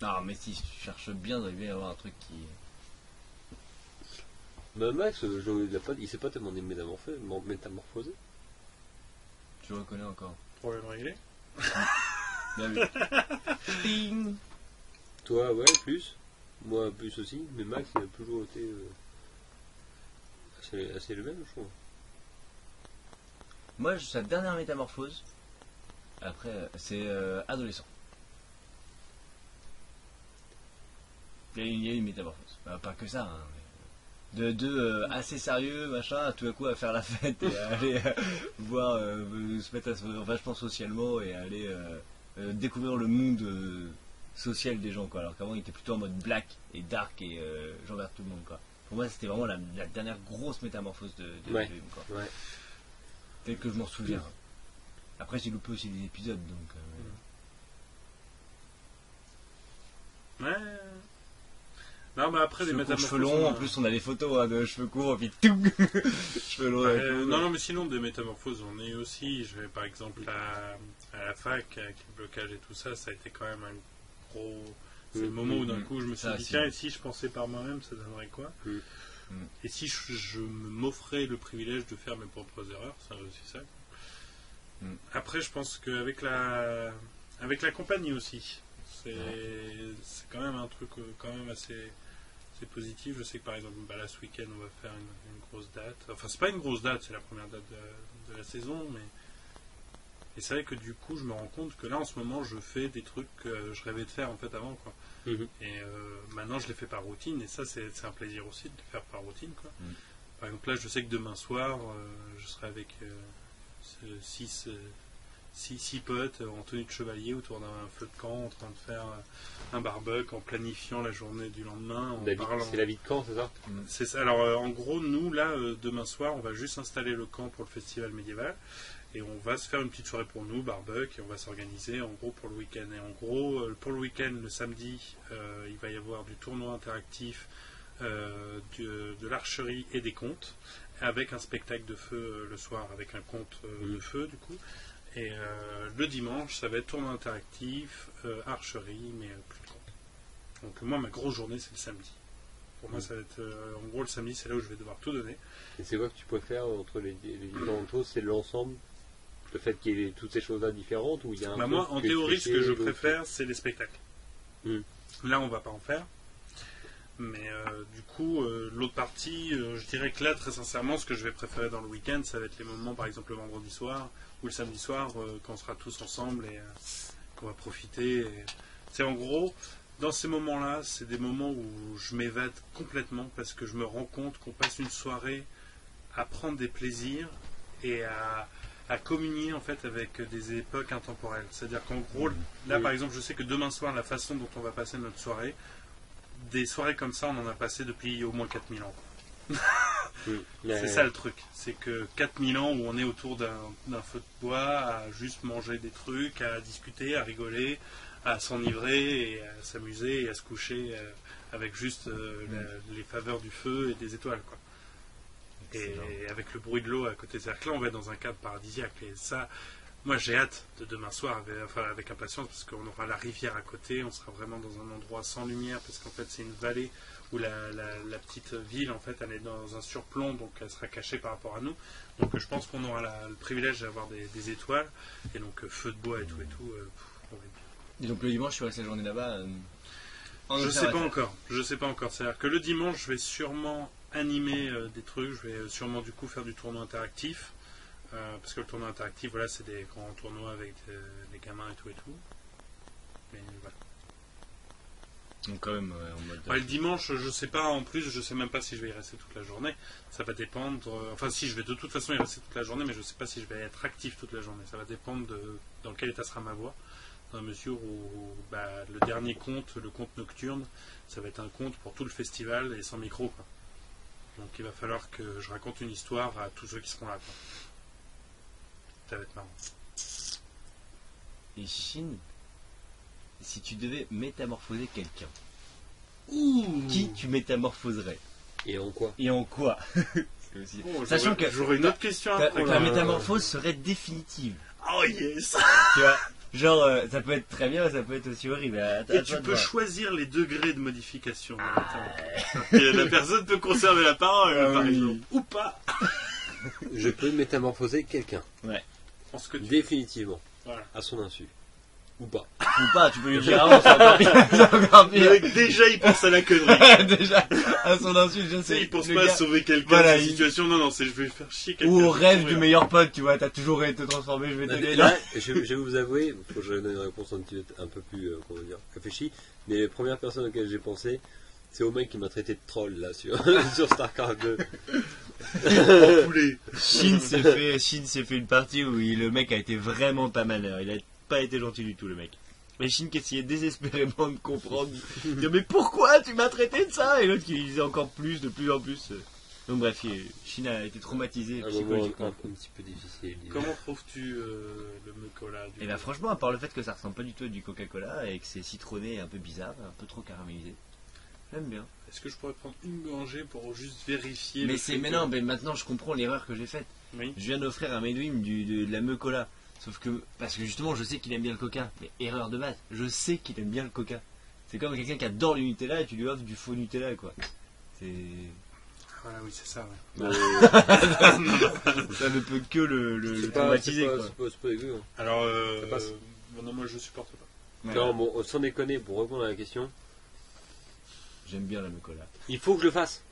Non mais si tu cherches bien, il doit bien y avoir un truc qui... Bah Max, il s'est pas tellement métamorphosé. Tu le reconnais encore. Problème réglé. Bien vu. Ping. Toi, ouais, plus. Moi, plus aussi. Mais Max, il a toujours été assez le même, je trouve. Moi, sa dernière métamorphose, après, c'est adolescent. Il y a une métamorphose. Bah, pas que ça, hein. De assez sérieux, machin, à tout à coup à faire la fête et à aller voir, se mettre vachement socialement et à aller découvrir le monde social des gens, quoi. Alors qu'avant, il était plutôt en mode black et dark et j'emmerde tout le monde, quoi. Pour moi, c'était vraiment la dernière grosse métamorphose de Ouais. film, quoi. Ouais. Tel que je m'en souviens. Après, j'ai loupé aussi des épisodes, donc... Ouais. Non mais après les métamorphoses. Cheveux longs, en plus on a des photos hein, de cheveux courts, et puis tout cheveux longs. Non mais sinon des métamorphoses on est aussi. Je vais par exemple à la fac avec le blocage et tout ça, ça a été quand même un gros. C'est le moment où d'un coup je me suis Ça, dit si. tiens et si je pensais par moi-même ça donnerait quoi Et si je m'offrais le privilège de faire mes propres erreurs, c'est aussi ça. Après je pense qu'avec la compagnie aussi, c'est quand même un truc quand même assez positif. Je sais que par exemple là ce week-end on va faire une grosse date. Enfin c'est pas une grosse date, c'est la première date de la saison, mais et c'est vrai que du coup je me rends compte que là en ce moment je fais des trucs que je rêvais de faire en fait avant quoi. Et maintenant je les fais par routine et ça c'est un plaisir aussi de les faire par routine quoi. Par exemple là je sais que demain soir je serai avec 6 potes en tenue de chevalier autour d'un feu de camp en train de faire un barbecue en planifiant la journée du lendemain en parlant. C'est la vie de camp, c'est ça? C'est ça. Alors en gros nous là demain soir on va juste installer le camp pour le festival médiéval et on va se faire une petite soirée pour nous, barbecue, et on va s'organiser en gros pour le week-end. Et en gros pour le week-end le samedi il va y avoir du tournoi interactif, de l'archerie et des contes avec un spectacle de feu le soir avec un conte de feu du coup. Et le dimanche, ça va être tournoi interactif, archerie, mais plus de compte. Donc moi, ma grosse journée, c'est le samedi. Pour moi, ça va être... en gros, le samedi, c'est là où je vais devoir tout donner. Et c'est quoi que tu préfères entre les différentes choses? C'est l'ensemble? Le fait qu'il y ait toutes ces choses-là différentes? Ou il y a un Moi, en théorie, ce que je préfère, c'est les spectacles. Là, on va pas en faire. Mais du coup, l'autre partie, je dirais que là, très sincèrement, ce que je vais préférer dans le week-end, ça va être les moments, par exemple, le vendredi soir ou le samedi soir, quand on sera tous ensemble et qu'on va profiter. C'est en gros, dans ces moments-là, c'est des moments où je m'évade complètement parce que je me rends compte qu'on passe une soirée à prendre des plaisirs et à communier en fait avec des époques intemporelles. C'est-à-dire qu'en gros, là par exemple, je sais que demain soir, la façon dont on va passer notre soirée, des soirées comme ça, on en a passé depuis au moins 4000 ans. C'est ça le truc, c'est que 4000 ans où on est autour d'un feu de bois, à juste manger des trucs, à discuter, à rigoler, à s'enivrer et à s'amuser et à se coucher avec juste les faveurs du feu et des étoiles quoi. Et avec le bruit de l'eau à côté. C'est-à-dire que là on va être dans un cadre paradisiaque et ça, moi j'ai hâte de demain soir avec impatience parce qu'on aura la rivière à côté, on sera vraiment dans un endroit sans lumière parce qu'en fait c'est une vallée où la petite ville, en fait, elle est dans un surplomb, donc elle sera cachée par rapport à nous. Donc je pense qu'on aura le privilège d'avoir des étoiles, et donc feu de bois et tout, horrible. Et donc le dimanche, tu restes la journée là-bas Je sais pas encore. C'est-à-dire que le dimanche, je vais sûrement animer des trucs. Je vais sûrement du coup faire du tournoi interactif. Parce que le tournoi interactif, voilà, c'est des grands tournois avec des gamins et tout. Mais voilà. Donc quand même, en mode... Ouais, le dimanche, je sais pas. En plus, je sais même pas si je vais y rester toute la journée. Ça va dépendre. Enfin, si, je vais de toute façon y rester toute la journée, mais je sais pas si je vais être actif toute la journée. Ça va dépendre dans quel état sera ma voix. Dans la mesure où le dernier conte, le conte nocturne, ça va être un conte pour tout le festival et sans micro, quoi. Donc il va falloir que je raconte une histoire à tous ceux qui seront là, quoi. Ça va être marrant. Et Chine, si tu devais métamorphoser quelqu'un, qui tu métamorphoserais? Et en quoi? Et en quoi? C'est aussi... Sachant que j'aurais une autre question après. Ta métamorphose serait définitive. Oh yes. Tu vois, genre, ça peut être très bien, ça peut être aussi horrible. Et tu peux choisir les degrés de modification. La personne peut conserver la parole, par exemple. Ou pas. Je peux métamorphoser quelqu'un. Ouais. Définitivement. Voilà. À son insu. Ou pas. Ou pas, tu peux lui dire avant, c'est encore pire. C'est encore pire. Le mec, déjà, il pense à la connerie. Déjà, à son insu, je sais. Il pense pas à sauver quelqu'un voilà, de cette situation. Non, c'est je vais faire chier quelqu'un. Ou au rêve du meilleur pote, tu vois, t'as toujours été transformé, je vais t'aider là. Je vais vous avouer, faut que je donne une réponse un peu plus, comment dire, réfléchie. Mais les premières personnes auxquelles j'ai pensé, c'est au mec qui m'a traité de troll là sur StarCraft 2. Poulet. Shin s'est fait une partie où le mec a été vraiment pas malheur. Il a pas été gentil du tout, le mec. Et Shin qui essayait désespérément de comprendre, dire mais pourquoi tu m'as traité de ça? Et l'autre qui disait encore plus, de plus en plus. Donc bref, Shin a été traumatisé psychologiquement. Un petit peu difficile. Comment trouves-tu le Coca-Cola? Et là franchement, à part le fait que ça ressemble pas du tout à du Coca-Cola et que c'est citronné, un peu bizarre, un peu trop caramélisé. J'aime bien. Est-ce que je pourrais prendre une gorgée pour juste vérifier? Mais non, mais maintenant je comprends l'erreur que j'ai faite. Oui. Je viens d'offrir à Medwin de la Coca-Cola. Sauf que, parce que justement, je sais qu'il aime bien le coca. Mais erreur de base, je sais qu'il aime bien le coca. C'est comme quelqu'un qui adore le Nutella et tu lui offres du faux Nutella, quoi. C'est... Voilà, oui, c'est ça, ouais. Ça ne peut que le traumatiser, quoi. C'est pas dégueu. Alors, ça passe. non, moi je supporte pas. Ouais. Non, bon, sans déconner, pour répondre à la question, J'aime bien la Coca-Cola. il faut que je le fasse.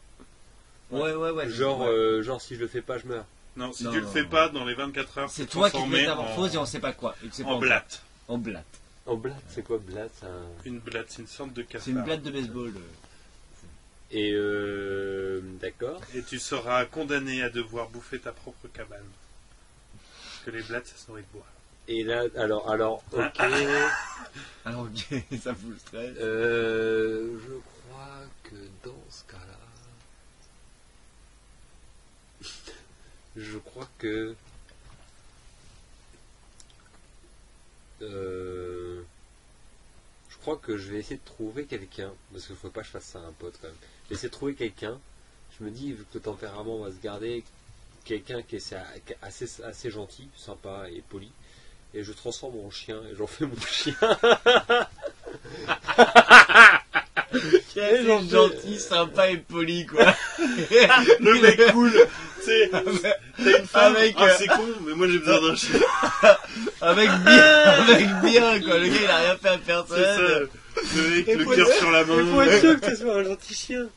Ouais. Genre si je le fais pas, je meurs. Non, si tu le fais pas dans les 24 heures, c'est toi qui te métamorphose et on sait pas quoi. En blatte. En blatte. En blatte, c'est quoi blatte? Une blatte, c'est une sorte de cafard. C'est une blatte de baseball. Et d'accord. Et tu seras condamné à devoir bouffer ta propre cabane. Parce que les blattes, ça se nourrit de bois. Et là, alors, ok. Alors ok, ça fout le stress. Je crois que dans ce cas-là, je crois que je vais essayer de trouver quelqu'un, parce qu'il ne faut pas que je fasse ça à un pote quand même. Je vais essayer de trouver quelqu'un. Je me dis, vu que le tempérament va se garder, quelqu'un qui est assez gentil, sympa et poli. Et je transforme en chien et j'en fais mon chien. C'est gentil, sympa et poli, quoi. Le mec cool. Tu sais, t'as une femme, c'est con, mais moi j'ai besoin d'un chien. Avec bien, quoi. Le gars, il a rien fait à personne. C'est ça. Le mec, le cœur sur la main. Il faut être sûr que ce soit un gentil chien.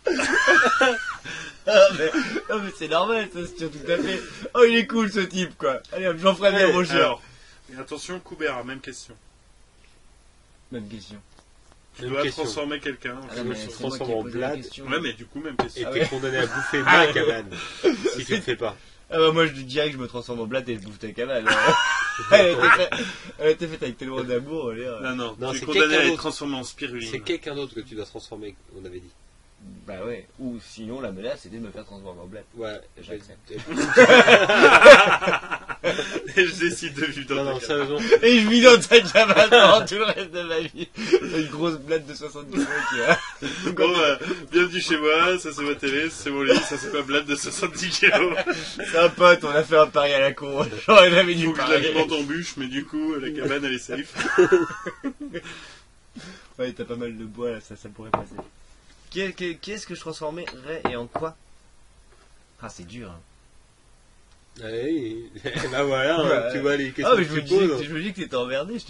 mais c'est normal, ça se tient tout à fait. Oh, il est cool, ce type, quoi. Allez, hop, j'en ferai bien mon chien. Alors, et attention, Koubera, même question. Même question. Tu dois transformer quelqu'un. Ah, mais se c'est moi transforme qui ai en posé la blague. question. Ouais, mais du coup, même question. Et t'es condamné à bouffer ma cabane si tu le fais pas. Ah bah moi je dirais que je me transforme en blatte et je bouffe ta cabane. Elle a été faite avec tellement d'amour. Non, tu es c'est condamné quelqu'un à être d'autre. transformé en spiruline. C'est quelqu'un d'autre que tu dois transformer, on avait dit. Bah ouais. Ou sinon la menace c'était de me faire transformer en blatte. Ouais, J'accepte. Et je décide de vivre dans Non, ta cabane. sérieusement. Et je vis dans ta cabane pendant tout le reste de ma vie. Une grosse blatte de 70 kilos qui est... Bon, bienvenue chez moi, ça c'est ma télé, ça c'est mon lit, ça c'est ma blatte de 70 kilos. C'est un pote, on a fait un pari à la con. J'aurais jamais Il dû faut que je parier. l'alimente en bûche, mais du coup, la cabane elle est safe. Ouais, t'as pas mal de bois là, ça pourrait passer. Qui est-ce que je transformerais et en quoi? Ah, c'est dur. Hein. Allez, bah voilà, Ouais. hein, tu vois les questions Ah, mais que tu poses. je me dis que t'étais emmerdé. Je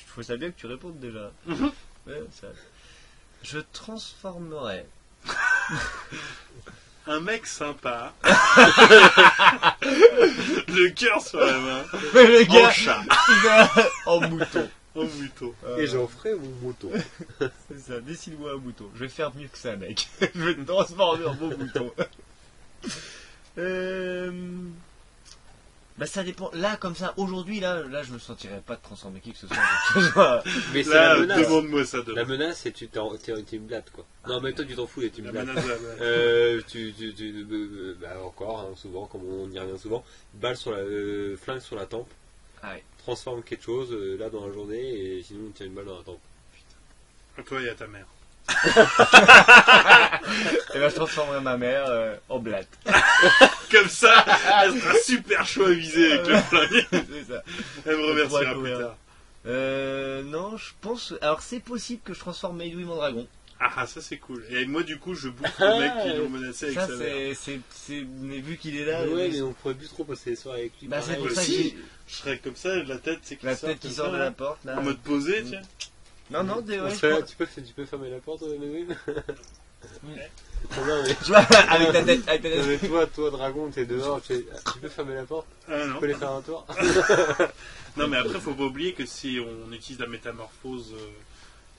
trouvais ça bien que tu répondes déjà. Ouais, ça... Je transformerais. Un mec sympa. Le cœur sur la main. Le En chat. en mouton. En mouton. Et j'en ferai mon moto. C'est ça, dessine-moi un mouton. Je vais faire mieux que ça, mec. Je vais te transformer en beau mouton. Bah ça dépend. Là, comme ça, aujourd'hui, là, je me sentirais pas de transformer qui que ce soit. Mais c'est Là, la menace. demande-moi ça demain. La menace, c'est tu me blattes, quoi. Non, mais toi, tu t'en fous et tu me La blattes. menace de Bah, encore, hein, souvent, comme on y revient souvent, balle sur la, flingue sur la tempe, Ah ouais. transforme quelque chose là dans la journée et sinon on tient une balle dans la tempe. Toi, il y a ta mère. Et ben je transformerais ma mère en blatte. Comme ça, elle sera super chaud à viser avec le flingue. C'est ça. Elle me remerciera Pour plus être tard. Non, je pense. Alors c'est possible que je transforme Maïdoui mon dragon. Ah, ça c'est cool. Et moi, du coup, je bouffe le mec qui l'ont menacé avec Ça sa mère. mais vu qu'il est là. Ouais, mais on pourrait plus trop passer les soirées avec lui. Bah, c'est pareil. pour ça que Si. j'ai Je serais comme ça, la tête, c'est la tête qui sort de la porte là. En mode posé, tiens. Non, non, On ouais, se je fait- crois- tu peux fermer la porte, Manuel. Oui. Non, mais, Tu vois, avec ta tête, avec ta non, tête. mais toi, dragon, t'es dehors, tu peux fermer la porte, Ah tu non. peux aller faire un tour. Non, mais après, faut pas oublier que si on utilise la métamorphose.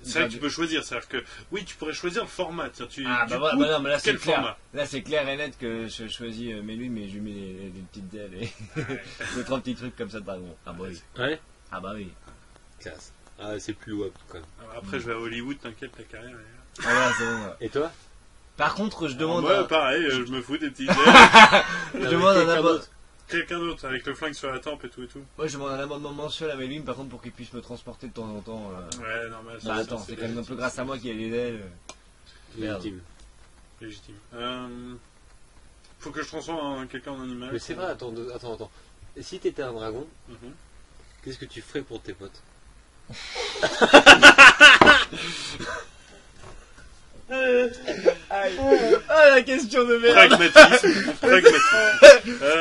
C'est vrai que tu peux choisir. C'est-à-dire que, oui, tu pourrais choisir le format. Tiens, Ah du bah voilà, coup, bah non, mais là c'est quel clair. format Là c'est clair et net que je choisis Maïdoui, mais je lui mets des petites ailes et deux trois petits trucs comme ça de dragon. Ah bah oui. Ouais. Ah bah oui. Classe. Ah, c'est plus louable quand même. Alors après, je vais à Hollywood, t'inquiète, la carrière est là. Ah voilà, c'est bon. Voilà. Et toi? Par contre, je demande. Moi, pareil, je me fous des petites ailes. Je demande un quelqu'un abonnement. d'autre. Quelqu'un d'autre, avec le flingue sur la tempe et tout et tout. Moi, je demande un abonnement mensuel à Maïdoui, par contre, pour qu'il puisse me transporter de temps en temps. Ouais, normal. Bah attends, c'est quand même un peu grâce à moi qu'il y a les ailes. Merde. Légitime. légitime. Faut que je transforme quelqu'un en animal. Mais c'est vrai, attends. Et si t'étais un dragon, Mhm. qu'est-ce que tu ferais pour tes potes? Ah, la question de merde. Pragmatisme.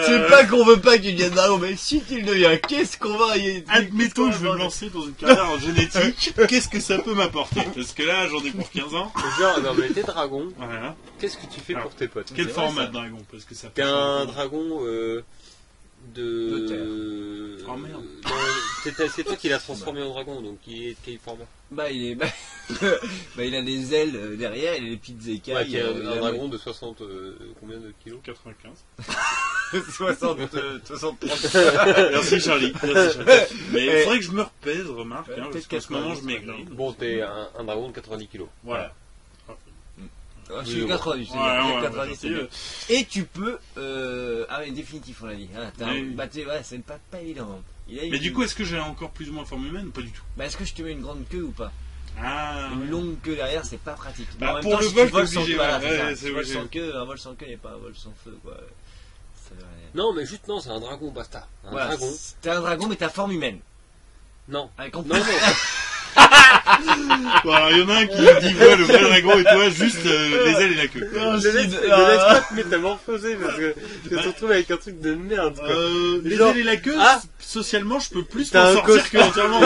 C'est pas qu'on veut pas qu'il devienne dragon, mais si il devient, qu'est-ce qu'on va y... Admettons que je veux me lancer dans une carrière en génétique. Qu'est-ce que ça peut m'apporter? Parce que là, j'en ai pour 15 ans. Genre, non, mais t'es dragon, Voilà. qu'est-ce que tu fais Alors, pour tes potes? Quel C'est vrai, format ça. de dragon? Parce que ça peut T'es un changer. dragon De terre. Oh, merde. non, c'est toi qui l'as transformé en dragon, donc il est de quel format? Bah, il est... bah, il a des ailes derrière, il a des petites écailles. Ouais, qui est il un a- dragon de 60... combien de kilos? 95. 60, 60, 30. Merci Charlie. Merci, Charlie. Mais il Eh. faudrait que je me repèse, remarque. Ouais, Hein, peut-être parce qu'en ce moment, je 90, maigris. Bon, t'es un dragon de 90 kilos. Voilà. Ah, je suis 90, c'est Ouais, ouais, 90, ouais, c'est bien. Et tu peux... Ah mais définitif on l'a dit. Hein, t'as un- Oui. bah, ouais, c'est pas évident. Il a Mais une- du coup, est-ce que j'ai encore plus ou moins forme humaine? Pas du tout. Bah, est-ce que je te mets une grande queue ou pas? Ah. Une longue queue derrière, c'est pas pratique. Bah, Mais en même pour temps, le si vol, tu voles t'es sans obligé, queue, voilà, ouais, c'est ça. ouais, Si c'est tu voles obligé. sans queue, un vol sans queue n'est pas un vol sans feu, quoi. Ça veut rien. Non, mais juste non, c'est un dragon, basta. Un Voilà, dragon. t'es un dragon, mais t'as forme humaine. Non. Avec Non, non. Bon, alors, il y en a un qui dit ouais, le vrai dragon et toi, juste les ailes et la queue. Ne laisse pas te métamorphoser parce que tu te retrouves avec un truc de merde, quoi. Les Genre- ailes et la queue, Ah. socialement, je peux plus T'as m'en un sortir costume. que entièrement.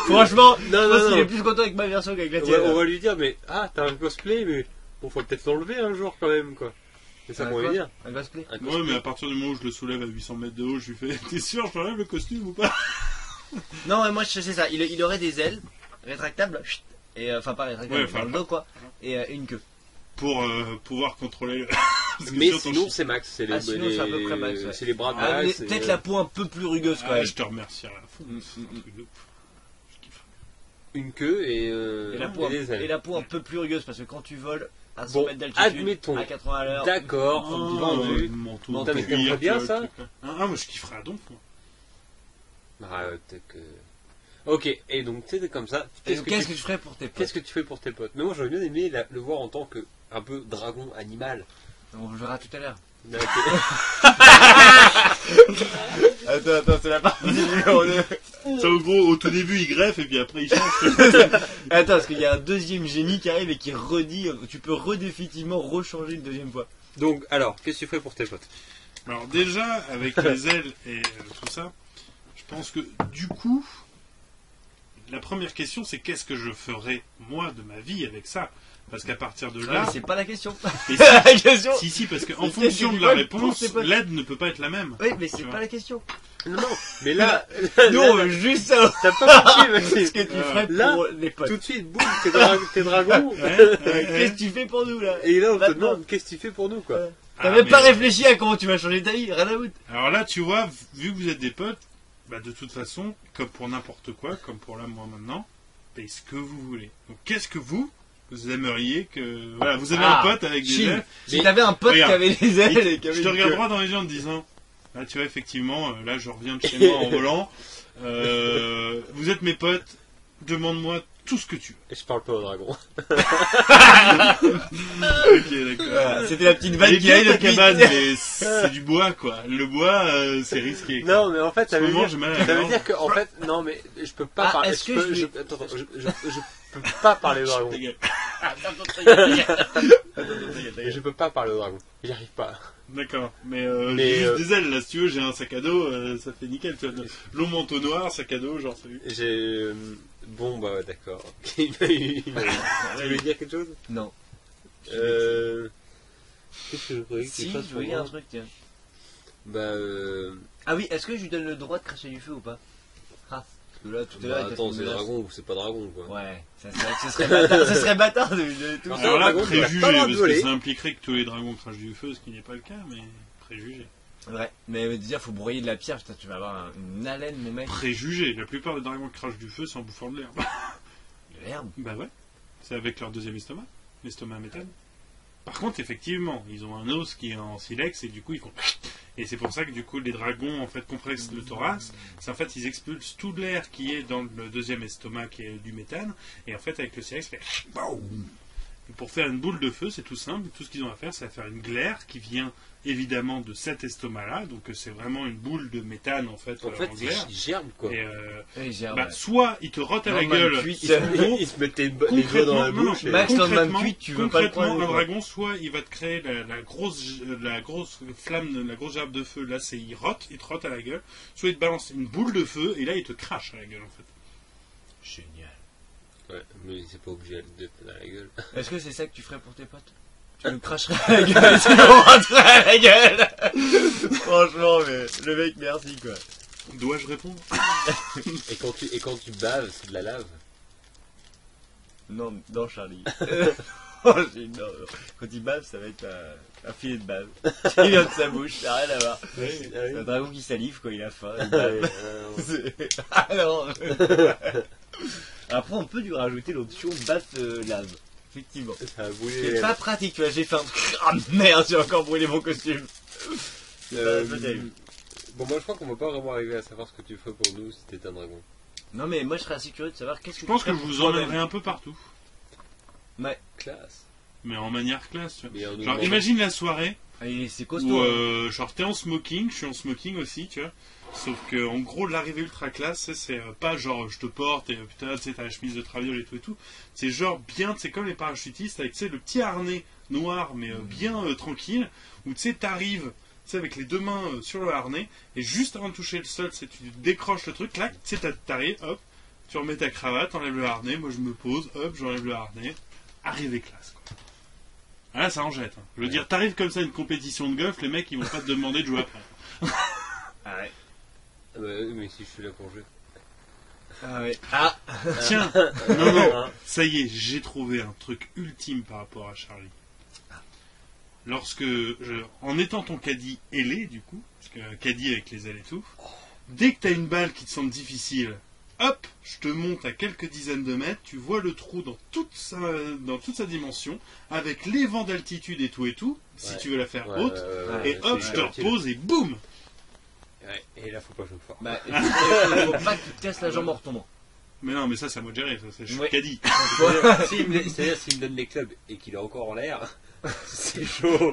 Franchement, Non, je pense non, qu'il est non. plus content avec ma version qu'avec la On tienne. va lui dire, mais t'as un cosplay, mais bon, faut peut-être l'enlever un jour quand même, quoi. C'est ça qu'on va lui dire. Un cosplay. Un Ouais, cosplay. mais à partir du moment où je le soulève à 800 mètres de haut, je lui fais t'es sûr, je t'enlève le costume ou pas? Non, mais moi je sais ça. Il aurait des ailes rétractables. Chut, et enfin pas rétractables, Ouais, mais dans enfin, le dos quoi. Et une queue. Pour pouvoir contrôler. Parce que Mais sinon, sinon, ton c'est Max. C'est les, Ah, sinon, c'est à peu près Max, ouais. c'est les bras de Ah, mais Max. peut-être la peau un peu plus rugueuse quand Ah, même. je te remercierai à fond. Mm, C'est un mm, truc de ouf. Je kiffe. une queue et des ailes. Et la peau un peu plus rugueuse parce que quand tu voles à 100 Bon, mètres d'altitude, admettons. à 80 à l'heure, D'accord, Oh, vendu. manteau Non, en mais cuir, t'aimerais bien tu vois, ça le truc, là. Ah, moi je kifferais à donf, moi. Arrête que... Ok, et donc t'es comme ça. qu'est-ce que tu ferais pour tes potes? Qu'est-ce que tu fais pour tes potes? Mais moi j'aurais bien aimé le voir en tant que un peu dragon animal. On le verra tout à l'heure. Ok. Attends, c'est la partie numéro 2. Ça, au gros, au tout début, il greffe et puis après, il change. Attends, parce qu'il y a un deuxième génie qui arrive et qui redit, tu peux redéfinitivement rechanger une deuxième fois. Donc, alors, qu'est-ce que tu ferais pour tes potes? Alors déjà, avec les ailes et tout ça, je pense que du coup, la première question, c'est qu'est-ce que je ferais, moi, de ma vie avec ça? Parce qu'à partir de Ah, là... mais c'est pas la question. Et la question. si, parce qu'en Mais fonction qu'est-ce de la que tu veux réponse, pour tes potes l'aide ne peut pas être la même. Oui, mais Tu c'est vois. pas la question. Non, mais là... Non, juste ça. T'as pas compris, Qu'est-ce Maxime. que tu ferais Là, pour les potes? Tout de suite, boum, tes dragons. Qu'est-ce que tu fais pour nous, là? Et là, on te Maintenant. demande, qu'est-ce que tu fais pour nous, quoi? T'as Ah, même pas mais- réfléchi à comment tu vas changer ta vie, rien à foutre. Alors là, tu vois, vu que vous êtes des potes, bah de toute façon, comme pour n'importe quoi, comme pour là, moi maintenant, payez ce que vous voulez. Donc qu'est-ce que vous aimeriez que... Voilà, vous avez Ah, un pote avec des Chine. ailes. Si t'avais un pote qui Regarde. avait des ailes et qui avait Je te une regarde queue. droit dans les yeux en te disant, là tu vois effectivement, là je reviens de chez moi en volant, vous êtes mes potes, demande-moi tout ce que tu Et je parle pas au dragon. veux. Ok, d'accord. Voilà, c'était la petite Elle vanne est qui a bien eu ta cabane, mais c'est du bois quoi. Le bois, c'est risqué. quoi. Non, mais en fait, ça En ce veut moment, dire, j'ai mal à la ça veut gorge. dire que, en fait, non, mais je peux pas Ah, parler. est-ce que peux- je- attends, je peux pas parler au dragon. Ta gueule. Je peux pas parler au dragon. J'y arrive pas. D'accord, mais, Mais, j'ai juste des ailes là, si tu veux, j'ai un sac à dos, ça fait nickel. Tu vois, long manteau noir, sac à dos, genre salut. J'ai. Bon, bah, d'accord. Tu voulais dire quelque chose? Non. Qu'est-ce que je voudrais que tu Si, fasses je pour voulais un moi? truc, tiens. Bah, Ah oui, est-ce que je lui donne le droit de cracher du feu ou pas? Ah, parce que là, tout à l'heure, il t'a attends, fait c'est une menace. dragon ou c'est pas dragon, quoi. Ouais, ça serait bâtard, ça serait bâtard de tout Alors ça. Alors là, dragon, tu vas préjugé, pas avoir parce de que voler. ça impliquerait que tous les dragons crachent du feu, ce qui n'est pas le cas, mais préjugé. Ouais, mais déjà, faut broyer de la pierre, putain, tu vas avoir une haleine, mon mec. Préjugé, la plupart des dragons qui crachent du feu, c'est en bouffant de l'herbe. De l'herbe. Bah ouais, c'est avec leur deuxième estomac, l'estomac à métal. Par contre, effectivement, ils ont un os qui est en silex et du coup ils font... Et c'est pour ça que du coup les dragons en fait compressent le thorax. C'est en fait ils expulsent tout l'air qui est dans le deuxième estomac qui est du méthane. Et en fait avec le silex, ça fait... Et pour faire une boule de feu, c'est tout simple. Tout ce qu'ils ont à faire, c'est à faire une glaire qui vient évidemment de cet estomac-là. Donc c'est vraiment une boule de méthane en fait, En fait, glaire. c'est germe, quoi. Et Oui, j'ai bah, soit ils te rotent à la Normal gueule. cuite. en gros, Ils se mettent les doigts dans la non, non, bouche. et- Max, dans le même concrètement, tweet, tu veux pas le concrètement, prendre, un quoi. dragon, soit il va te créer la grosse flamme, la grosse gerbe de feu, là c'est il te rote à la gueule, soit il te balance une boule de feu et là il te crache à la gueule en fait. Génial. Ouais, mais c'est pas obligé de dans la gueule. Est-ce que c'est ça que tu ferais pour tes potes? Tu me cracherais à la gueule, tu me rentrerais à la gueule. Franchement, mais le mec, merci quoi. Dois-je répondre? Et quand tu baves, c'est de la lave. Non, non, Charlie. Oh, non. Quand il bave, ça va être un filet de bave. Il vient de sa bouche, ça n'a rien à voir. C'est un dragon qui salive quand il a faim. il bave. C'est- Ah non. Après, on peut lui rajouter l'option baffe lave. Effectivement. Ça a brûlé C'est les pas lèvres. pratique, tu vois. J'ai fait un. Ah merde, j'ai encore brûlé mon costume. C'est pas terrible. Bon, moi je crois qu'on va pas vraiment arriver à savoir ce que tu ferais pour nous si t'étais un dragon. Non, mais moi je serais assez curieux de savoir qu'est-ce que Je pense tu que ferais je vous pour toi-même. emmènerai un peu partout, Classe. mais en manière classe. Tu vois. Mais en nous Genre demandant- imagine la soirée Et c'est où costaud. genre t'es en smoking, je suis en smoking aussi, tu vois. Sauf que en gros l'arrivée ultra classe, c'est pas genre je te porte et putain tu sais t'as la chemise de traviole et tout. C'est genre bien, c'est comme les parachutistes avec tu sais le petit harnais noir mais bien tranquille où tu sais t'arrives tu sais avec les deux mains sur le harnais et juste avant de toucher le sol, tu sais, tu décroches le truc, clac, tu sais t'arrives, hop, tu remets ta cravate, t'enlèves le harnais, moi je me pose, hop, j'enlève le harnais, arrivée classe quoi. Ah là ça en jette. Hein. Je veux dire t'arrives comme ça à une compétition de golf, les mecs ils vont pas te demander de jouer après. Ah ouais. Ah bah, oui, mais si je suis là pour jouer. Ah ouais. Ah. Tiens, non, ça y est, j'ai trouvé un truc ultime par rapport à Charlie. Lorsque, en étant ton caddie ailé, du coup, parce que caddie avec les ailes et tout, dès que t'as une balle qui te semble difficile, hop, je te monte à quelques dizaines de mètres, tu vois le trou dans toute sa dimension, avec les vents d'altitude et tout, si Ouais. tu veux la faire Ouais, haute, ouais, et hop, c'est je te utile. repose et boum. Ouais, et là, faut pas jouer fort. Bah, il faut pas que tu te casses la jambe en retombant. Mais non, mais ça, à moi de gérer, ça, je suis Ouais. caddie. C'est-à-dire, s'il me donne les clubs et qu'il est encore en l'air, C'est chaud.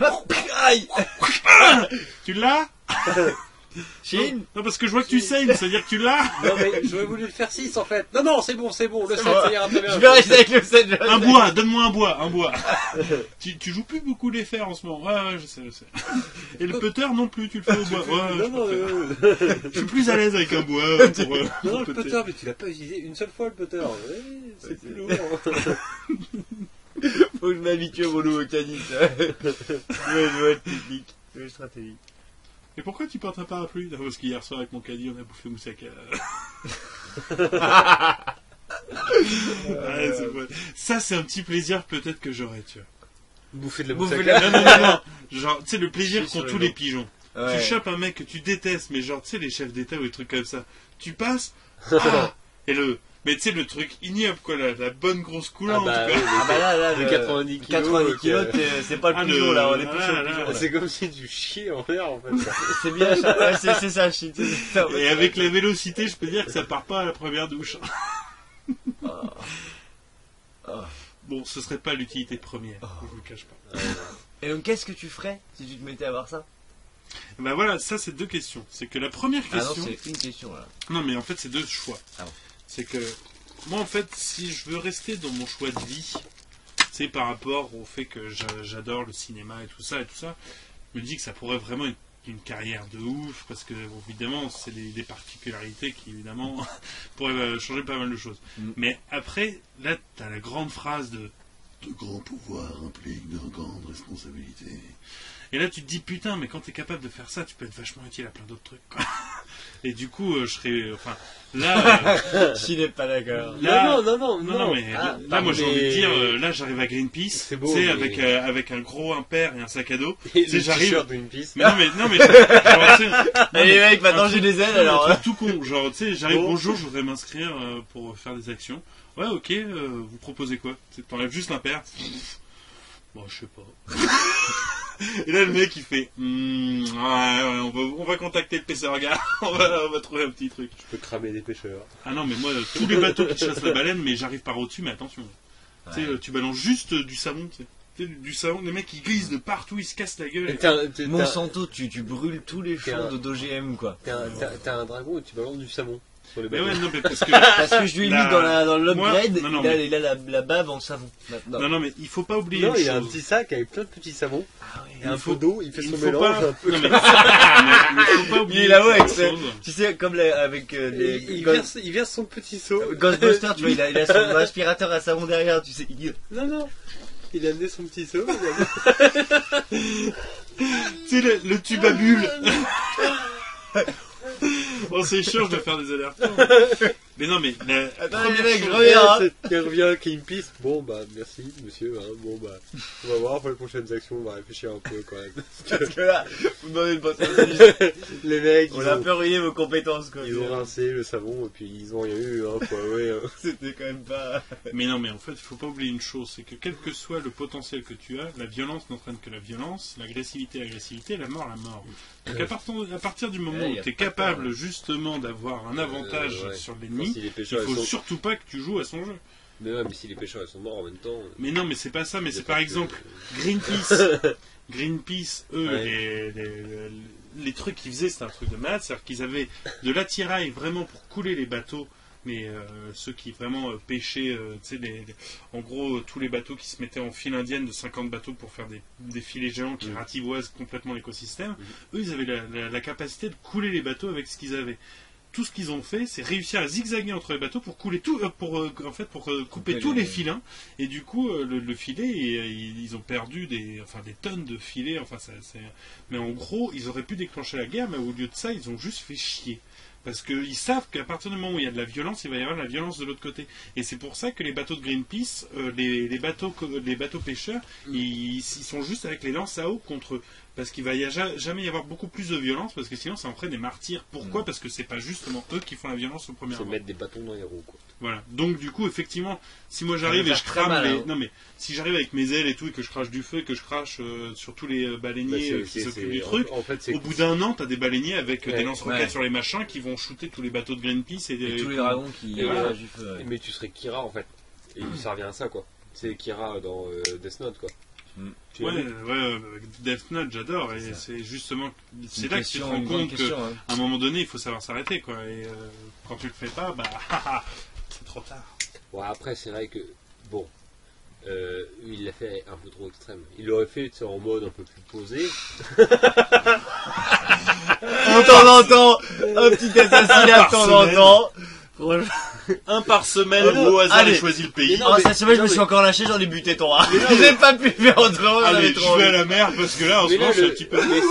Aïe. Tu l'as? Chine. Non, parce que je vois que tu saignes, c'est-à-dire que tu l'as. Non mais j'aurais voulu le faire 6 en fait. Non, c'est bon, le 7 ça ira très bien. Je vais rester avec le 7. Un bois, donne-moi un bois. Tu joues plus beaucoup les fers en ce moment. Ouais, je sais. Et le putter non plus, tu le fais au bois. Ouais, Non, je suis plus à l'aise avec un bois. Pour, non, le putter. putter, mais tu l'as pas utilisé une seule fois le putter. Ouais, c'est plus lourd. Faut que je m'habitue au nouveau canis. Je dois être technique. Je dois être stratégique. Et pourquoi tu portes un parapluie? Non, parce qu'hier soir avec mon caddie on a bouffé moussaka. Ouais, c'est vrai. Ça c'est un petit plaisir peut-être que j'aurais, tu vois. Bouffer de la Bouffer moussaka. Non. Genre, tu sais, le plaisir Chier sur qu'ont les tous gens. les pigeons. Ouais. Tu chopes un mec que tu détestes, mais genre, tu sais, les chefs d'État ou des trucs comme ça. Tu passes, et mais tu sais, le truc ignoble, quoi, la bonne grosse coulante, quoi. Ah bah là, de 90 kilos. 90 kilos, c'est pas le pigeon là, on est plus sur le pigeon. Là. C'est comme si tu chiais en l'air en fait. C'est bien, ouais, c'est ça, shit. Et avec la vélocité, je peux dire que ça part pas à la première douche. Bon, ce serait pas l'utilité première, je vous le cache pas. Et donc, qu'est-ce que tu ferais si tu te mettais à voir ça? Bah voilà, ça c'est deux questions. C'est que la première Ah non, question... c'est une question là. Non, mais en fait, c'est deux choix. Ah bon. C'est que, moi, en fait, si je veux rester dans mon choix de vie, c'est par rapport au fait que j'adore le cinéma et tout ça, je me dis que ça pourrait vraiment être une carrière de ouf, parce que, bon, évidemment, c'est des particularités qui, évidemment, pourraient changer pas mal de choses. Mais après, là, t'as la grande phrase de grands pouvoirs impliquent de grandes responsabilités. Et là, tu te dis, putain, mais quand t'es capable de faire ça, tu peux être vachement utile à plein d'autres trucs, quoi. Et du coup, je serais... Enfin, là... Je n'ai pas d'accord. Là, Non, mais là, moi, j'ai envie de dire, là, j'arrive à Greenpeace, C'est beau, tu sais, mais- avec un gros impair et un sac à dos. Et Tu sais, le j'arrive... t-shirt d'une piste. Mais non, mais... genre, tu sais, Allez, mec, maintenant un j'ai truc- des ailes non, mais alors. un truc tout con, genre, tu sais, j'arrive, Oh. bonjour, je voudrais m'inscrire pour faire des actions. Ouais, ok, vous proposez quoi? T'enlèves juste l'impair. Bon, je sais pas. Et là, le mec, il fait, ouais, on va contacter le pêcheur gars, on va trouver un petit truc. Je peux cramer des pêcheurs. Ah non, mais moi, tous les bateaux qui chassent la baleine, mais j'arrive par au-dessus, mais attention. Tu sais, tu balances juste du savon, tu sais. Tu sais, du savon, les mecs, ils glissent de partout, ils se cassent la gueule. Monsanto, tu brûles tous les champs d'OGM quoi. T'as un dragon et tu balances du savon sur les Mais bateaux. ouais, non, mais parce que... Parce que je lui ai mis dans l'upgrade, Moi- non, il a la bave en savon. maintenant. Non, mais il faut pas oublier Non, une il a un chose. petit sac avec plein de petits savons Ah ouais. et un Il faut- peu d'eau, il fait Il son faut mélange pas... un peu. Non, mais faut pas oublier Il est là-haut avec une ça. chose. Tu sais, comme avec les. Il verse son petit seau. Ghostbusters, tu vois, il a son aspirateur à savon derrière, tu sais. Non, il a amené son petit seau. Tu sais, le tube à bulles. Bon, c'est chiant, je dois faire des allers-retours. Mais non, mais la Attends, première mec, je chose- reviens. Hein. Il revient Greenpeace. Bon, bah, merci, monsieur. Hein. Bon, bah, on va voir pour les prochaines actions. On va réfléchir un peu quand même. Parce que là, vous demandez de passer. Les mecs, On a un peu ruiné vos compétences quoi. ils ont rincé le savon et puis ils ont rien eu. Hein, quoi, ouais, hein. C'était quand même pas. Mais non, mais en fait, il faut pas oublier une chose, c'est que quel que soit le potentiel que tu as, la violence n'entraîne que la violence, l'agressivité, la mort, la mort. Donc à partir du moment Ouais, y où a tu es pas de capable justement d'avoir un avantage Ouais. sur Enfin, l'ennemi, si les il pêcheurs, faut ils sont... surtout pas que tu joues à son jeu. Mais ouais, mais si les pêcheurs ils sont morts en même temps. Mais non, mais c'est pas ça, mais il y a c'est pas par que- exemple Greenpeace. Greenpeace, eux, Ouais. les trucs qu'ils faisaient, c'était un truc de malade, c'est-à-dire qu'ils avaient de l'attirail vraiment pour couler les bateaux, mais ceux qui vraiment pêchaient, tu sais, en gros, tous les bateaux qui se mettaient en file indienne de 50 bateaux pour faire des filets géants qui rativoisent complètement l'écosystème, eux, ils avaient la capacité de couler les bateaux avec ce qu'ils avaient. Tout ce qu'ils ont fait, c'est réussir à zigzaguer entre les bateaux pour couler tout, pour couper tous les filins. Et du coup, le filet, ils ont perdu des tonnes de filets. Mais en gros, ils auraient pu déclencher la guerre, mais au lieu de ça, ils ont juste fait chier. Parce qu'ils savent qu'à partir du moment où il y a de la violence, il va y avoir de la violence de l'autre côté. Et c'est pour ça que les bateaux de Greenpeace, les bateaux pêcheurs, ils sont juste avec les lances à eau contre eux. Parce qu'il va jamais y avoir beaucoup plus de violence, parce que sinon ça en ferait des martyrs. Pourquoi? Parce que c'est pas justement eux qui font la violence au premier C'est abord. mettre des bâtons dans les roues, quoi. Voilà. Donc du coup, effectivement, si moi j'arrive Ça va et je faire très crame mal, les... hein. Non mais, si j'arrive avec mes ailes et tout, et que je crache du feu, et que je crache sur tous les baleiniers Bah, qui s'occupent du truc, En fait, c'est au bout d'un an, t'as des baleiniers avec Ouais. des lance-roquettes Ouais. sur les machins qui vont shooter tous les bateaux de Greenpeace et, Et tous les dragons qui Et voilà. lâchent du feu. Ouais. Mais tu serais Kira en fait. Et ça revient à ça quoi. C'est Kira dans Death Note quoi. Tu as Ouais, vu ouais, Death Note, j'adore. Et ça. c'est justement, c'est Une là que tu te question, rends une grande compte qu'à question, hein. un moment donné, il faut savoir s'arrêter, quoi. Et quand tu le fais pas, bah, c'est trop tard. Bon, après, c'est vrai que, bon, il l'a fait un peu trop extrême. Il l'aurait fait, tu sais, en mode un peu plus posé. De temps en temps, un petit assassinat de temps en temps. Franchement. Un par semaine, Oh, au hasard, allez. j'ai choisi le pays. Non, Oh, mais- cette semaine, je non, me suis mais- encore lâché, j'en ai buté trois. Mais non, J'ai mais- pas pu faire autrement, j'en Allez, avais je trop vais à envie. la mer parce que là, en ce Mais moment, là, je suis un petit peu. mais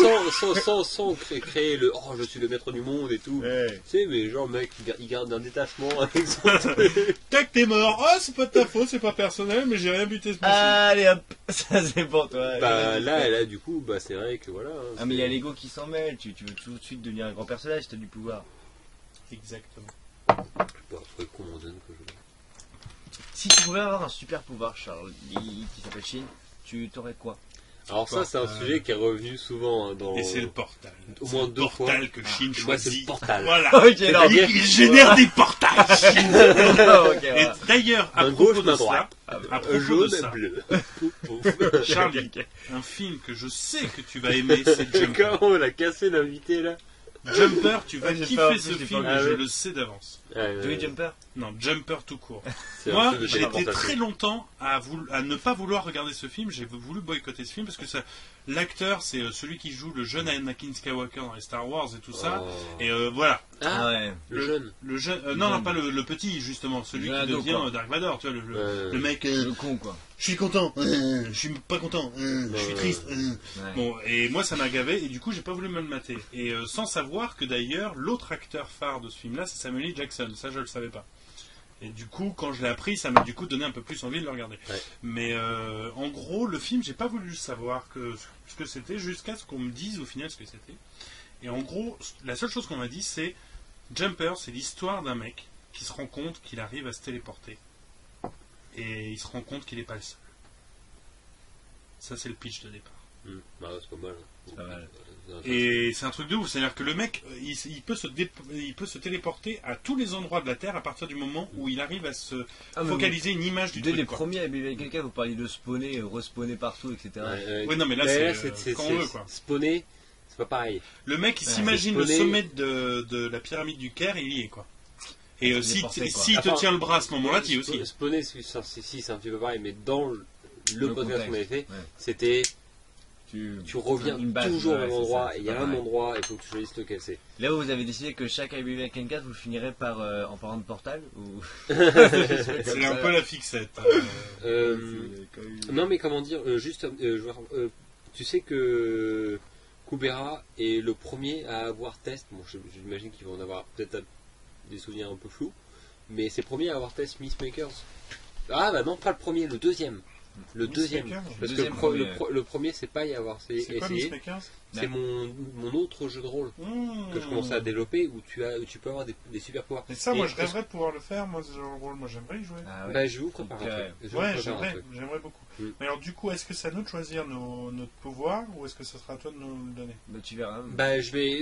sans créer le oh, je suis le maître du monde et tout. Ouais. Tu sais, mais genre, mec, il garde un détachement avec son truc. Tac, t'es mort. Oh, c'est pas de ta faute, c'est pas personnel, mais j'ai rien buté ce mois-ci. Allez hop, ça c'est pour toi. Bah, là, du coup, bah, c'est vrai que voilà. hein, Ah mais il y a c'est- l'ego qui s'en mêle, tu veux tout de suite devenir un grand personnage, t'as du pouvoir. Exactement. Je sais pas, je trouvais con, Zen, que je. Si tu pouvais avoir un super pouvoir, Charles, qui s'appelle Shin, tu t'aurais quoi? Alors, ça, c'est un sujet qui est revenu souvent hein, dans. Et c'est le portal. Au C'est moins le deux fois. portal que Shin Moi, c'est le choisit. portal. Voilà. Ok, non. C'est-à-dire- Il génère des portails, Shin. Ok, Et voilà. d'ailleurs, à Main propos gauche, de main ça, droite. à propos de Jaune, ça, bleu. Pouf, pouf. Charlie, un film que je sais que tu vas aimer, c'est Jumper. Comment on l'a cassé l'invité là? Jumper, tu vas Ouais, j'ai pas kiffer vu, ce j'ai film, pas et vu. je le sais d'avance. Joey Jumper? Non, Jumper tout court. C'est un Moi, film de j'ai été téléportation. très longtemps à ne pas vouloir regarder ce film. J'ai voulu boycotter ce film parce que l'acteur, c'est celui qui joue le jeune Anakin Skywalker dans les Star Wars et tout ça. Oh. Et voilà. Ah Ah, ouais. le jeune. Le jeune, Le non, jeune. pas le petit, justement, celui Le qui ado, devient quoi. Dark Vador, tu vois, le mec. Le con quoi. Je suis content, je suis pas content, je suis triste. Ouais. Bon, et moi ça m'a gavé, et du coup j'ai pas voulu me le mater. Et sans savoir que d'ailleurs, l'autre acteur phare de ce film-là, c'est Samuel L. Jackson, ça je le savais pas. Et du coup, quand je l'ai appris, ça m'a du coup donné un peu plus envie de le regarder. Ouais. Mais en gros, le film, j'ai pas voulu savoir ce que c'était, jusqu'à ce qu'on me dise au final ce que c'était. Et en gros, la seule chose qu'on m'a dit, c'est Jumper, c'est l'histoire d'un mec qui se rend compte qu'il arrive à se téléporter. Et il se rend compte qu'il n'est pas le seul. Ça, c'est le pitch de départ. Bah, c'est pas mal. C'est pas mal. Et c'est un truc de ouf, c'est-à-dire que le mec, il peut se téléporter à tous les endroits de la Terre à partir du moment où il arrive à se Ah, mais focaliser une image du Dès truc. les quoi. premiers avec quelqu'un, vous parliez de spawner, respawner partout, etc. Ouais, non, mais là, c'est quand on veut, quoi. Spawner, c'est pas pareil. Le mec, il Ouais, s'imagine le c'est sommet de la pyramide du Caire, il y est, quoi. Et C'est si déporté, quoi. te Enfin, tient le bras à ce moment-là, tu y es aussi. Spawner, si, c'est un petit peu pareil, mais dans le podcast contexte, qu'on avait fait, ouais. c'était tu reviens une base, toujours ouais, au même c'est endroit, ça, et il y c'est a pas un pareil. endroit, il faut que tu choisisses lequel c'est. Là où vous avez décidé que chaque IBM Weekend 4 vous finirez par en parlant de portal ou C'est un peu la fixette. Non, mais comment dire, tu sais que Kubera est le premier à avoir test. Bon, j'imagine qu'ils vont en avoir peut-être des souvenirs un peu flous, mais c'est le premier à avoir test Peacemakers. Ah bah non, pas le premier, le deuxième. Le deuxième. Peacemakers Parce Le que deuxième premier. le premier, c'est pas y avoir C'est quoi essayé. Peacemakers C'est mon autre jeu de rôle que je commençais à développer où tu peux avoir des super pouvoirs. Mais ça, moi, Et je rêverais de pouvoir le faire, moi, ce genre de rôle, moi, j'aimerais y jouer. Ah ouais. Bah, je vais vous préparer Donc, un truc. Je vais vous Ouais, préparer un truc. j'aimerais beaucoup. Mm. Mais alors, du coup, est-ce que c'est à nous de choisir notre pouvoir, ou est-ce que ce sera à toi de nous le donner? Bah, tu verras. Bah,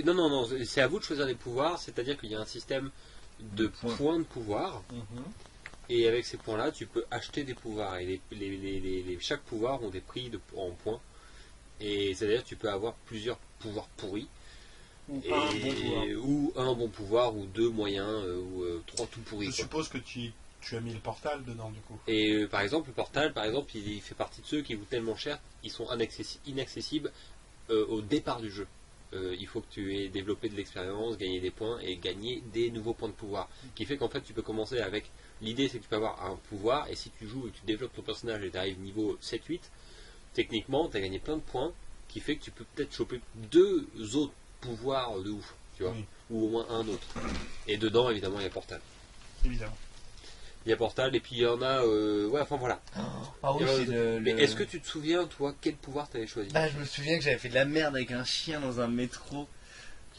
non, c'est à vous de choisir les pouvoirs, c'est-à-dire qu'il y a un système de Points. points de pouvoir, et avec ces points-là, tu peux acheter des pouvoirs, et chaque pouvoir ont des prix en points, et c'est-à-dire que tu peux avoir plusieurs pouvoirs pourris, Ou un bon pouvoir. ou un bon pouvoir, ou deux moyens, ou trois tout pourris. Je quoi. suppose que tu as mis le portal dedans, du coup. Et par exemple, le portal, il fait partie de ceux qui coûtent tellement cher, ils sont inaccessibles au départ du jeu. Il faut que tu aies développé de l'expérience, gagné des points et gagner des nouveaux points de pouvoir. Qui fait qu'en fait, tu peux commencer avec. L'idée, c'est que tu peux avoir un pouvoir, et si tu joues et que tu développes ton personnage et tu arrives niveau 7-8, techniquement, tu as gagné plein de points, qui fait que tu peux peut-être choper deux autres pouvoirs de ouf, tu vois, Oui. ou au moins un autre. Et dedans, évidemment, il y a portal. Évidemment. Il y a portal, et puis il y en a. Ouais, enfin voilà. Ah oui, c'est Mais est-ce que tu te souviens, toi, quel pouvoir tu avais choisi? Ah, je me souviens que j'avais fait de la merde avec un chien dans un métro.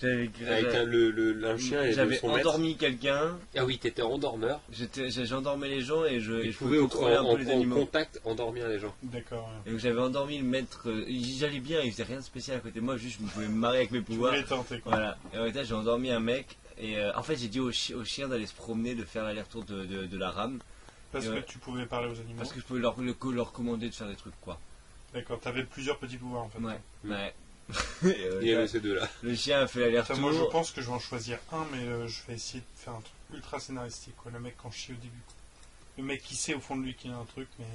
Avec un chien et J'avais son maître. endormi quelqu'un, Ah oui, t'étais endormeur. j'endormais les gens et je Tu pouvais pouvais contrôler un peu les en animaux. contact endormir les gens. D'accord. Et donc j'avais endormi le maître, j'allais bien, il faisait rien de spécial à côté de moi, juste je pouvais me marrer avec mes Tu pouvoirs. voulais tenter, quoi. Voilà, et en fait j'ai endormi un mec, et en fait j'ai dit au chien d'aller se promener, de faire l'aller-retour de la rame, Parce Ouais. que tu pouvais parler aux animaux. parce que je pouvais leur commander de faire des trucs quoi. D'accord, t'avais plusieurs petits pouvoirs en fait. Ouais. Ouais. Il y avait ces deux-là. Le chien a fait Enfin, moi je l'aller-retour. pense que je vais en choisir un, mais je vais essayer de faire un truc ultra scénaristique, quoi. Le mec en chie au début, quoi. Le mec qui sait au fond de lui qu'il y a un truc, mais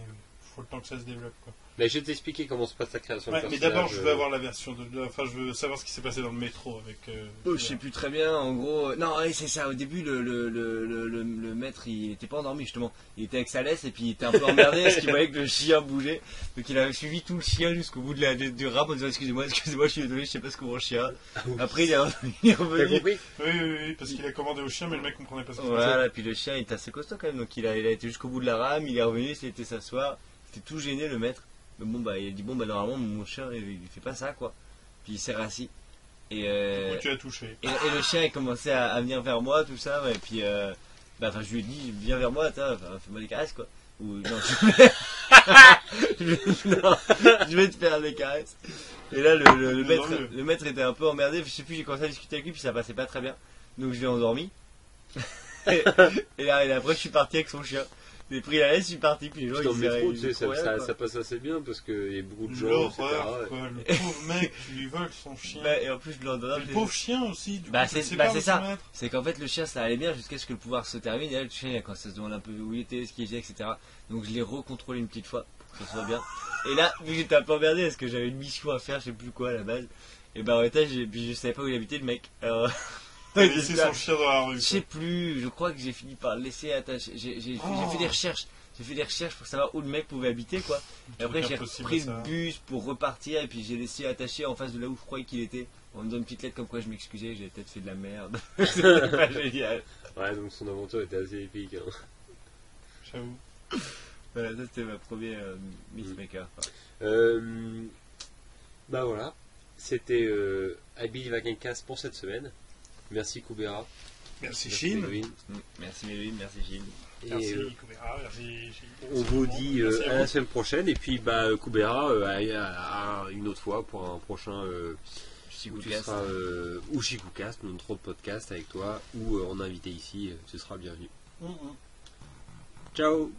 faut le temps que ça se développe, quoi. Mais je vais t'expliquer comment se passe ta création Ouais, de mais personnage. d'abord je veux avoir la version enfin je veux savoir ce qui s'est passé dans le métro avec. Oh, je sais plus très bien, en gros. Non, ouais, c'est ça. Au début, le maître, il était pas endormi justement. Il était avec sa laisse et puis il était un peu emmerdé parce qu'il voyait que le chien bougeait. Donc il avait suivi tout le chien jusqu'au bout du rap en disant excusez-moi, je suis désolé, je sais pas ce que mon chien. Après, il est T'as revenu. compris? Oui, parce qu'il a commandé au chien, mais le mec comprenait pas ce qu'il faisait. Voilà, puis le chien il était assez costaud quand même. Donc il a été jusqu'au bout de la rame, il est revenu, il s'est été s'asseoir. C'était tout gêné le maître. Mais bon, bah il a dit bon, bah normalement mon chien il fait pas ça quoi. Puis il s'est rassis. Et, Du coup, tu as touché. et le chien il commençait à venir vers moi, tout ça, ouais, et puis je lui ai dit viens vers moi, fais-moi des caresses quoi. Ou non, je vais te faire des caresses. Et là le maître était un peu emmerdé, je sais plus, j'ai commencé à discuter avec lui, puis ça passait pas très bien. Donc je l'ai endormi. et là après je suis parti avec son chien. J'ai pris la laisse, je suis parti, puis les gens Dans ils le métro, disaient, tu sais, ça passe assez bien parce qu'il y a beaucoup de gens, etc. L'horreur, quoi. Le pauvre mec, tu lui voles son chien. Ouais, et en plus je l'endors. Et le pauvre chien aussi, du coup, Bah, tu le c'est sépares de ça. son maître. C'est qu'en fait le chien ça allait bien jusqu'à ce que le pouvoir se termine, et là le chien quand ça se demande un peu où il était, ce qu'il faisait, etc. Donc je l'ai recontrôlé une petite fois pour que ça soit bien. Et là, vu que j'étais un peu emmerdé parce que j'avais une mission à faire, je sais plus quoi à la base, et bah en fait je savais pas où il habitait le mec. Alors, Il a laissé son chien dans la rue. je sais plus, je crois que j'ai fini par le laisser attacher. J'ai fait des recherches. J'ai fait des recherches pour savoir où le mec pouvait habiter quoi. Et après j'ai impossible, pris ça. le bus pour repartir et puis j'ai laissé attacher en face de là où je croyais qu'il était. En me donnant une petite lettre comme quoi je m'excusais, que j'avais peut-être fait de la merde. C'était pas génial. Ouais, donc son aventure était assez épique. Hein. J'avoue. Voilà, ça c'était ma première Miss Maker. Bah voilà, c'était Habile Vagencast pour cette semaine. Merci Kubera. Merci Chine. Médouine. Merci Méline, merci Gilles. Et, Merci Kubera, merci Chine. on vous dit Merci à à la vous. semaine prochaine. Et puis bah Kubera à une autre fois pour un prochain où tu seras ou Chikoukast, notre autre podcast avec toi, ou en invité ici, ce sera bienvenu. Ciao.